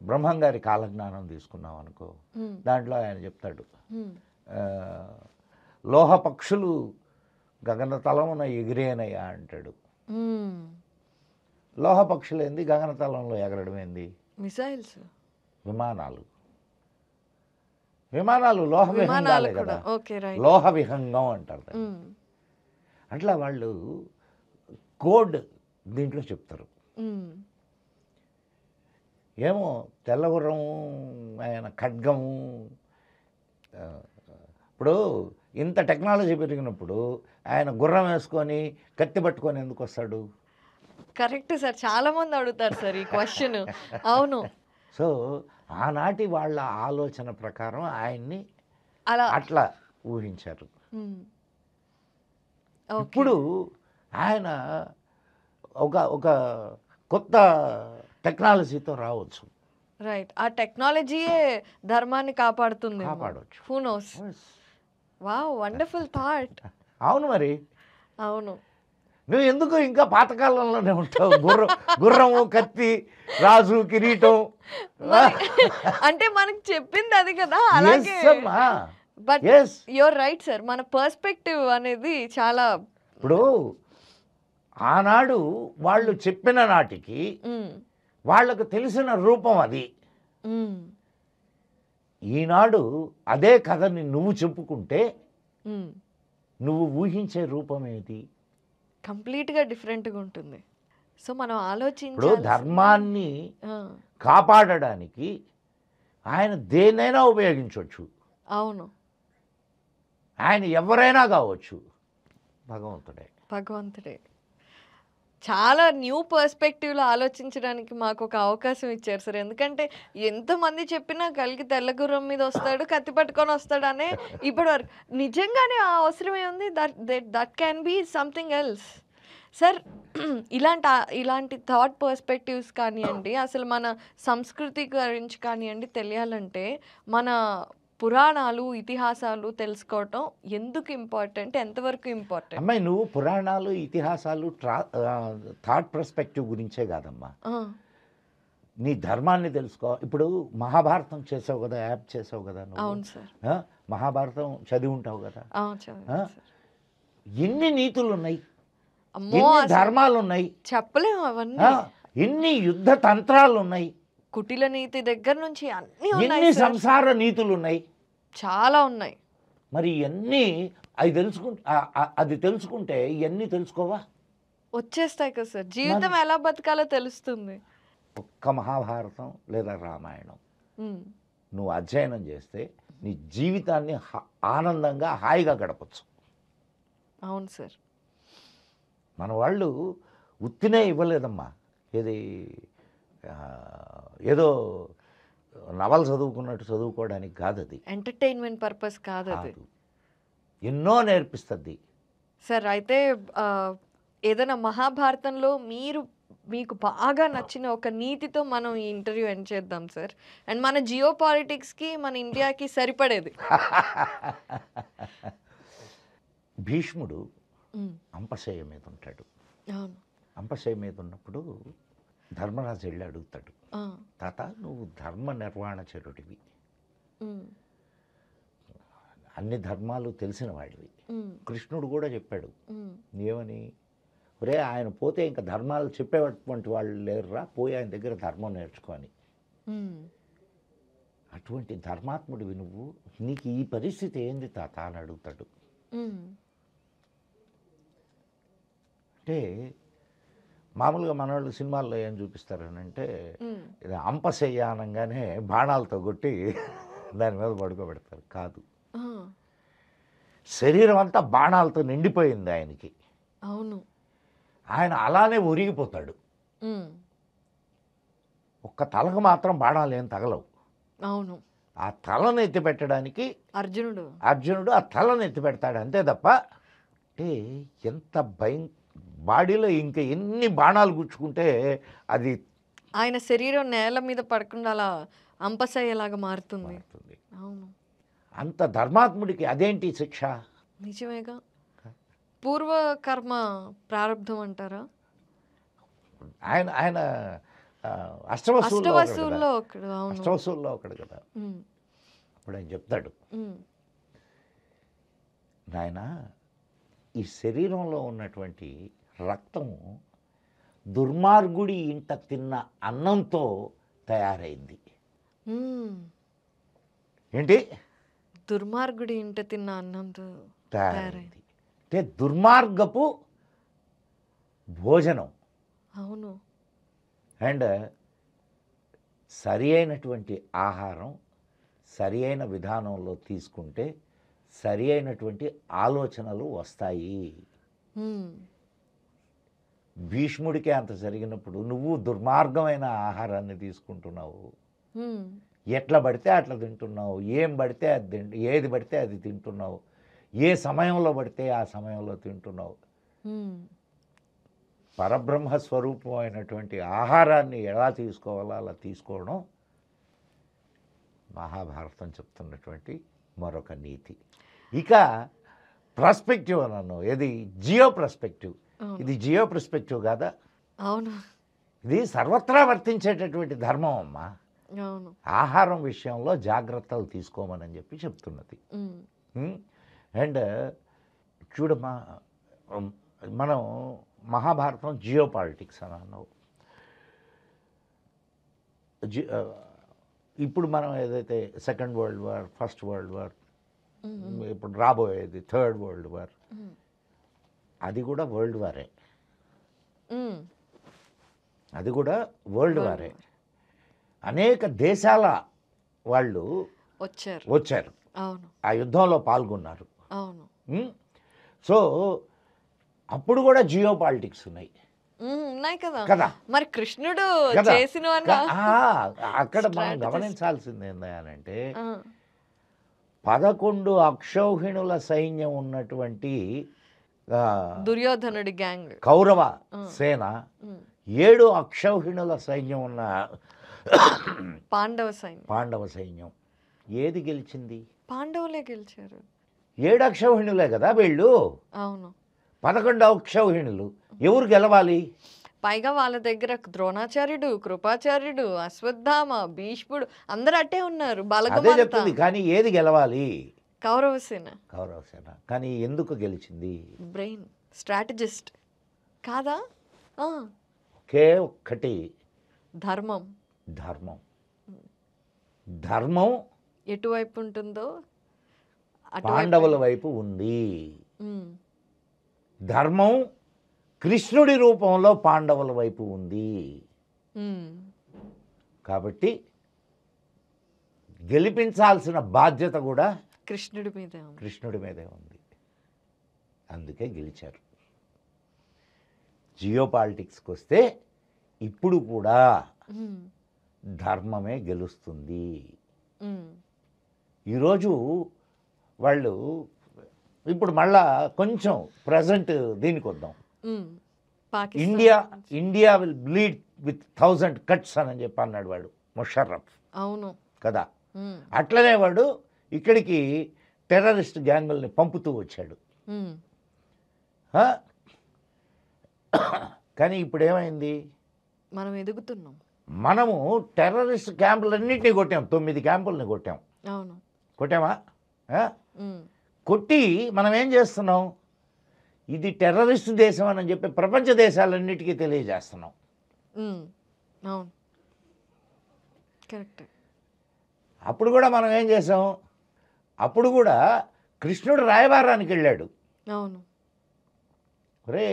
బ్రహ్మం గారి కాలజ్ఞానం తీసుకున్నాం అనుకో, ఉమ్, దాంట్లో ఆయన చెప్తాడు ఉమ్, లోహ పక్షులు గగనతలమున ఎగిరేనయ్యా అంటాడు. ఉమ్. లోహ పక్షులు ఏంది, గగనతలంలో ఎగరడం ఏంది? మిసైల్స్, విమానాలు. విమానాలు లోహ విమానాలు విహంగాలే కూడా. కదా, ఓకే, రైట్. లోహ విహంగం అంటారు దాన్ని. ఉమ్, అట్లా వాళ్ళు కోడ్ దీంట్లో చెప్తారు. ఉమ్, ఏమో తెల్లగుర్రము, ఆయన ఖడ్గము. ఇప్పుడు ఇంత టెక్నాలజీ పెరిగినప్పుడు ఆయన గుర్రం వేసుకొని కత్తి పట్టుకొని ఎందుకు వస్తాడు? Correct sir. చాలా మంది అడుగుతారు సార్ ఈ క్వశ్చన్. అవును. సో ఆనాటి వాళ్ళ ఆలోచన ప్రకారం ఆయన్ని అలా అట్లా ఊహించారు. ఉమ్, ఇప్పుడు ఆయన ఒక ఒక కొత్త టెక్నాలజీతో రావచ్చు. రైట్. ఆ టెక్నాలజీయే ధర్మాన్ని కాపాడుతుంది. కాపాడవచ్చు. Who knows. Wow, wonderful thought. అవును, మరి అవును. నువ్వు ఎందుకు ఇంకా పాతకాలంలోనే ఉంటావు? గుర్రము, కత్తి, రాజు, కిరీటం. అంటే మనకు చెప్పింది అది కదా, అలాగే. బట్ యువర్ రైట్ సార్, మన పర్స్పెక్టివ్ అనేది చాలా. ఇప్పుడు ఆనాడు వాళ్ళు చెప్పిన నాటికి ఉమ్, వాళ్లకు తెలిసిన రూపం అది. ఉమ్, ఈనాడు అదే కథని నువ్వు చెప్పుకుంటే ఉమ్. నువ్వు ఊహించే రూపం ఏది? కంప్లీట్గా డిఫరెంట్గా ఉంటుంది. సో మనం ఇప్పుడు ఆలోచించాలి. ధర్మాన్ని కాపాడడానికి ఆయన దేన్నైనా ఉపయోగించవచ్చు. అవును, ఆయన ఎవరైనా కావచ్చు, భగవంతుడే. భగవంతుడే. చాలా న్యూ పర్స్పెక్టివ్లో ఆలోచించడానికి మాకు ఒక అవకాశం ఇచ్చారు సార్. ఎందుకంటే ఎంతమంది చెప్పినా కలిగి తెల్లగుర్రం మీద వస్తాడు, కత్తి పట్టుకొని వస్తాడు అనే ఇప్పటి వరకు నిజంగానే ఆ అవసరమే ఉంది. That can be something else. Sir ఇలాంటి థాట్ పర్స్పెక్టివ్స్ కానివ్వండి, అసలు మన సంస్కృతి గురించి కానివ్వండి తెలియాలంటే మన పురాణాలు, ఇతిహాసాలు తెలుసుకోవటం ఎందుకు ఇంపార్టెంట్? ఎంతవరకు ఇంపార్టెంట్? అమ్మాయి నువ్వు పురాణాలు, ఇతిహాసాలు థాట్ పర్స్పెక్టివ్ గురించే కాదమ్మా, నీ ధర్మాన్ని తెలుసుకో. ఇప్పుడు మహాభారతం చేసావు కదా, యాప్ చేసావు కదా నువ్వు. అవును సార్. మహాభారతం చదివి ఉంటావు కదా. చదివాను సార్. ఎన్ని నీతులు ఉన్నాయి, అమ్మో ఎన్ని అసలు ధర్మాలు ఉన్నాయి, చెప్పలేము అవన్నీ. ఎన్ని యుద్ధ తంత్రాలు ఉన్నాయి, కుటిల నీతి దగ్గర నుంచి అన్ని ఎన్ని ఉన్నాయి సార్. సంసార నీతులు ఉన్నాయి. చాలా ఉన్నాయి. మరి ఇవన్నీ అది తెలుసుకుంటే ఇవన్నీ తెలుసుకోవా? వచ్చేస్తాయి కదా సార్. జీవితం ఎలా బతకాలో తెలుస్తుంది. ఒక్క మహాభారతం లేదా రామాయణం ఉమ్, నువ్వు అధ్యయనం చేస్తే నీ జీవితాన్ని ఆనందంగా హాయిగా గడపచ్చు. అవును సార్. మన వాళ్ళు ఉత్తినే ఇవ్వలేదమ్మా. ఏది ఏదో నవలు చదువుకున్నట్టు చదువుకోవడానికి కాదు, అది ఎంటర్టైన్మెంట్ పర్పస్ కాదు అది. ఎన్నో నేర్పిస్తుంది సార్. అయితే ఏదైనా మహాభారతంలో మీకు బాగా నచ్చిన ఒక నీతితో మనం ఈ ఇంటర్వ్యూ ఎండ్ చేద్దాం సార్. అండ్ మన జియో పాలిటిక్స్కి, మన ఇండియాకి సరిపడేది. భీష్ముడు అంపశయ్య మీద ఉంటాడు. అవును. అంపశయ్య మీద ఉన్నప్పుడు ధర్మరాజు వెళ్ళి అడుగుతాడు, తాత నువ్వు ధర్మ నిర్వహణచరుడివి, అన్ని ధర్మాలు తెలిసిన వాడివి. కృష్ణుడు కూడా చెప్పాడు ఏమని, ఒరే ఆయన పోతే ఇంకా ధర్మాలు చెప్పేటువంటి వాళ్ళు లేరురా, పోయి ఆయన దగ్గర ధర్మం నేర్చుకొని. అటువంటి ధర్మాత్ముడివి నువ్వు, నీకు ఈ పరిస్థితి ఏంది తాత అని అడుగుతాడు. అంటే మామూలుగా మనవాళ్ళు సినిమాల్లో ఏం చూపిస్తారని అంటే, ఇది అంపశయ్య అనగానే బాణాలతో కొట్టి దాని మీద పడుకోబెడతారు. కాదు, శరీరం అంతా బాణాలతో నిండిపోయింది ఆయనకి. అవును. ఆయన అలానే ఒరిగిపోతాడు. ఒక్క తలకు మాత్రం బాణాలు ఏం తగలవు. అవును. ఆ తలను ఎత్తి పెట్టడానికి అర్జునుడు ఆ తలను ఎత్తి పెడతాడు అంతే తప్ప. అంటే ఎంత బాడీలో ఇంకా ఎన్ని బాణాలు గుచ్చుకుంటే అది ఆయన శరీరం నేల మీద పడకుండా అలా అంపశయ్యలాగా మారుతుంది. అవును. అంత ధర్మాత్ముడికి అదేంటి శిక్ష? నిజమేగా. పూర్వ కర్మ ప్రారంధం అంటారా? ఆయన అష్టవసూల్లో ఒకడు కదా. అప్పుడు ఆయన చెప్తాడు, నాయన ఈ శరీరంలో ఉన్నటువంటి రక్తము దుర్మార్గుడి ఇంట తిన్న అన్నంతో తయారైంది. ఏంటి? దుర్మార్గుడి ఇంట తిన్న అన్నంతో తయారైంది. అంటే దుర్మార్గపు భోజనం. అవును. అండ్ సరి అయినటువంటి ఆహారం సరి అయిన విధానంలో తీసుకుంటే సరి అయినటువంటి ఆలోచనలు వస్తాయి. భీష్ముడికి అంత జరిగినప్పుడు నువ్వు దుర్మార్గమైన ఆహారాన్ని తీసుకుంటున్నావు, ఎట్లా పడితే అట్లా తింటున్నావు, ఏం పడితే అది ఏది పడితే అది తింటున్నావు, ఏ సమయంలో పడితే ఆ సమయంలో తింటున్నావు. పరబ్రహ్మ స్వరూపం అయినటువంటి ఆహారాన్ని ఎలా తీసుకోవాలో అలా తీసుకోవడం మహాభారతం చెప్తున్నటువంటి మరొక నీతి. ఇక పర్స్పెక్టివ్ అన్నాను, ఏది జియో పర్స్పెక్టివ్. ఇది జియో పర్స్పెక్టివ్ కాదా? అవును. ఇది సర్వత్రా వర్తించేటటువంటి ధర్మం అమ్మా. అవును. ఆహారం విషయంలో జాగ్రత్తలు తీసుకోమని చెప్పి చెప్తున్నది. అండ్ చూడమ్మా, మనం మహాభారతం జియో పాలిటిక్స్ అని అన్నావు. ఇప్పుడు మనం ఏదైతే second world war, first world war, ఇప్పుడు రాబోయేది థర్డ్ వరల్డ్ వార్, అది కూడా వరల్డ్ వారే. అది కూడా వరల్డ్ వారే. అనేక దేశాల వాళ్ళు వచ్చారు, ఆ యుద్ధంలో పాల్గొన్నారు. సో అప్పుడు కూడా జియో పాలిటిక్స్ ఉన్నాయి కదా. మరి కృష్ణుడు చేసిన అక్కడ మనం గమనించాల్సింది ఏంటంటే 11 అక్షౌహిణుల సైన్యం ఉన్నటువంటి ఆ, దుర్యోధనుడి గ్యాంగ్. కౌరవ సేన 7 అక్షౌహిణుల సైన్యం ఉన్న పాండవ సైన్యం. పాండవ సైన్యం ఏది గెలిచింది? పాండవులే గెలిచారు. 7 అక్షౌహిణులే కదా వీళ్ళు. అవును. 11 అక్షౌహిణులు. ఎవరు గెలవాలి? పైగా వాళ్ళ దగ్గర ద్రోణాచార్యుడు, కృపాచార్యుడు, అశ్వత్థామ, భీష్ముడు అందరు అట్టే ఉన్నారు. అదే బలగమంతా చెప్తుంది. కానీ ఏది గెలవాలి? కౌరవసేన. కౌరవసేన. కానీ ఎందుకు గెలిచింది? బ్రెయిన్, స్ట్రాటజిస్ట్ కాదా? ఒకే ఒక్కటి, ధర్మం. ధర్మం. ధర్మం ఎటువైపు ఉంటుందో పాండవుల వైపు ఉంది. ఉమ్, ధర్మం కృష్ణుడి రూపంలో పాండవుల వైపు ఉంది. ఉమ్, కాబట్టి గెలిపించాల్సిన బాధ్యత కూడా కృష్ణుడి మీద ఉంది. కృష్ణుడి మీదే ఉంది. అందుకే గెలిచారు. జియోపాలిటిక్స్కి వస్తే ఇప్పుడు కూడా ఉమ్, ధర్మమే గెలుస్తుంది. ఉమ్, ఈరోజు వాళ్ళు ఇప్పుడు మళ్ళా కొంచెం ప్రజెంట్ దీనికి వద్దాం. Um. Pakistan. India will bleed with 1000 cuts అని చెప్పి అన్నాడు వాడు ముషర్రఫ్ అవును కదా. ఉమ్, అట్లనే వాడు ఇక్కడికి టెర్రరిస్ట్ గ్యాంగుల్ని పంపుతూ వచ్చాడు. ఉమ్, ఆ? కానీ ఇప్పుడు ఏమైంది? మనం ఎదుగుతున్నాం. మనము టెర్రరిస్ట్ క్యాంపులన్నింటినీ కొట్టాం. 9 క్యాంపుల్ని కొట్టాం. అవును. కొట్టామా? ఆ? ఉమ్, కొట్టి మనం ఏం చేస్తున్నాం? ఇది టెర్రరిస్ట్ దేశం అని చెప్పి ప్రపంచ దేశాలన్నిటికీ తెలియజేస్తున్నాం. ఉమ్, అవును, కరెక్ట్. అప్పుడు కూడా మనం ఏం చేసాం? అప్పుడు కూడా కృష్ణుడు రాయబారానికి వెళ్ళాడు. అవును. ఒరే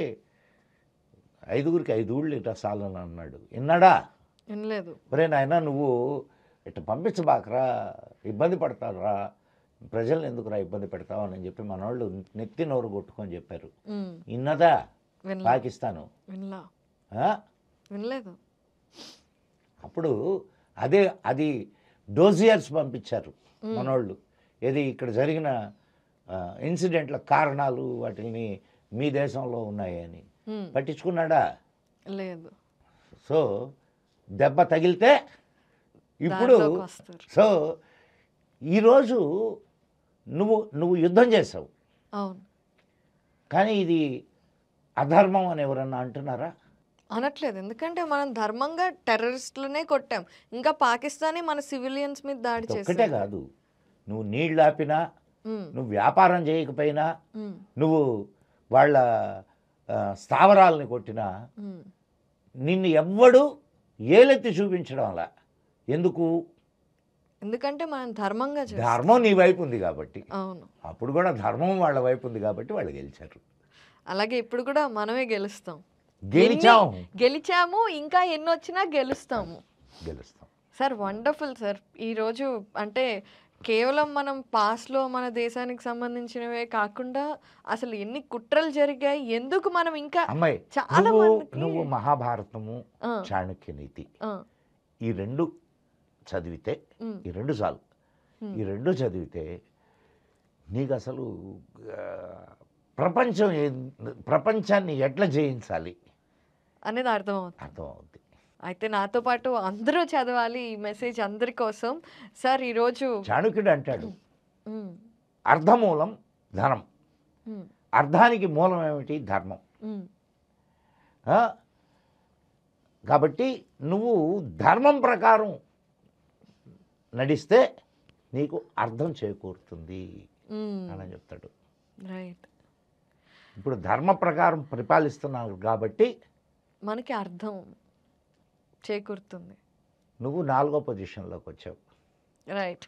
5గురికి 5 ఊళ్ళు ఇట్లా చాలని అన్నాడు. విన్నాడా? వినలేదు. ఒరే నాయన నువ్వు ఇట్లా పంపించబాకరా, ఇబ్బంది పడతారా, ప్రజల్ని ఎందుకురా ఇబ్బంది పెడతావు అని చెప్పి మనోళ్ళు నెత్తి నోరు కొట్టుకొని చెప్పారు. ఉమ్, విన్నదా వినలా. పాకిస్తాను? వినలా. ఆ? వినలేదు. అప్పుడు అది డోజియర్స్ పంపించారు మనోళ్ళు. ఏది ఇక్కడ జరిగిన ఇన్సిడెంట్ల కారణాలు వాటిని మీ దేశంలో ఉన్నాయని ఉమ్, పట్టించుకున్నాడా? లేదు. సో దెబ్బ తగిలితే ఇప్పుడు దారిలోకి వస్తారు. సో ఈరోజు నువ్వు యుద్ధం చేసావు, అవును. కానీ ఇది అధర్మం అని ఎవరన్నా అంటున్నారా? అనట్లేదు. ఎందుకంటే మనం ధర్మంగా టెర్రరిస్టులనే కొట్టాం. ఇంకా పాకిస్తానే మన సివిలియన్స్ మీద దాడి ఒక్కటే చేశారు. కాదు, నువ్వు నీళ్ళు ఆపినా, ఉమ్, నువ్వు వ్యాపారం చేయకపోయినా, ఉమ్, నువ్వు వాళ్ళ స్థావరాలని కొట్టినా ఉమ్, నిన్ను ఎవ్వడు ఏలెత్తి చూపించడం అలా. ఎందుకు? ఎందుకంటే మనం ధర్మంగా చేస్తాం. ధర్మం నీ వైపు ఉంది కాబట్టి. అవును. అప్పుడు కూడా ధర్మం వాళ్ళ వైపు ఉంది కాబట్టి వాళ్ళు గెలిచారు. అలాగే ఇప్పుడు కూడా మనమే గెలుస్తాం. గెలిచాము. ఇంకా ఎన్ని వచ్చినా గెలుస్తాము. Sir wonderful sir. ఈరోజు అంటే కేవలం మనం పాస్ట్లో మన దేశానికి సంబంధించినవే కాకుండా అసలు ఎన్ని కుట్రలు జరిగాయి, ఎందుకు మనం ఇంకా అమ్మాయి చాలా నువ్వు మహాభారతము, చాణక్య నీతి ఈ 2 చదివితే, ఈ 2 చాలు. ఈ 2 చదివితే నీకు అసలు ప్రపంచాన్ని ఎట్లా జయించాలి అనేది అర్థమవుతుంది. అయితే నాతో పాటు అందరూ చదవాలి ఈ మెసేజ్ అందరి కోసం. సార్ ఈరోజు చాణక్యుడు అంటాడు, అర్ధమూలం ధనం, అర్ధానికి మూలం ఏమిటి? ధర్మం. కాబట్టి నువ్వు ధర్మం ప్రకారం నడిస్తే నీకు అర్థం చేకూరుతుంది అని చెప్తాడు. రైట్. ఇప్పుడు ధర్మ ప్రకారం పరిపాలిస్తున్నావు కాబట్టి మనకి అర్థం చేకూరుతుంది. నువ్వు 4వ పొజిషన్లోకి వచ్చావు. Right.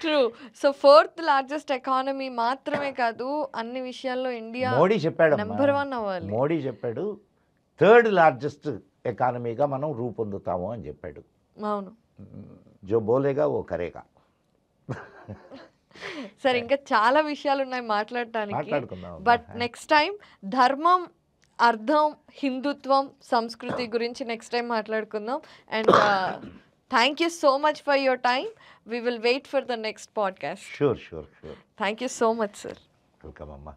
True. So 4th largest economy మాత్రమే కాదు, అన్ని విషయాల్లో ఇండియా మోడీ చెప్పాడు, నెంబర్ 1 అవ్వాలి. మోడీ చెప్పాడు 3rd లార్జెస్ట్ ఎకానమీగా మనం రూపొందుతాము అని చెప్పాడు. అవును. జో బోలేగా ఓ కరేగా. సరే, ఇంకా చాలా విషయాలు ఉన్నాయి మాట్లాడటానికి. మాట్లాడుకుందాం. బట్ నెక్స్ట్ టైం ధర్మం, అర్థం, హిందుత్వం, సంస్కృతి గురించి నెక్స్ట్ టైం మాట్లాడుకుందాం. And thank you so much for your time. We will wait for the next podcast. Sure sure sure. Thank you so much sir. Welcome అమ్మా.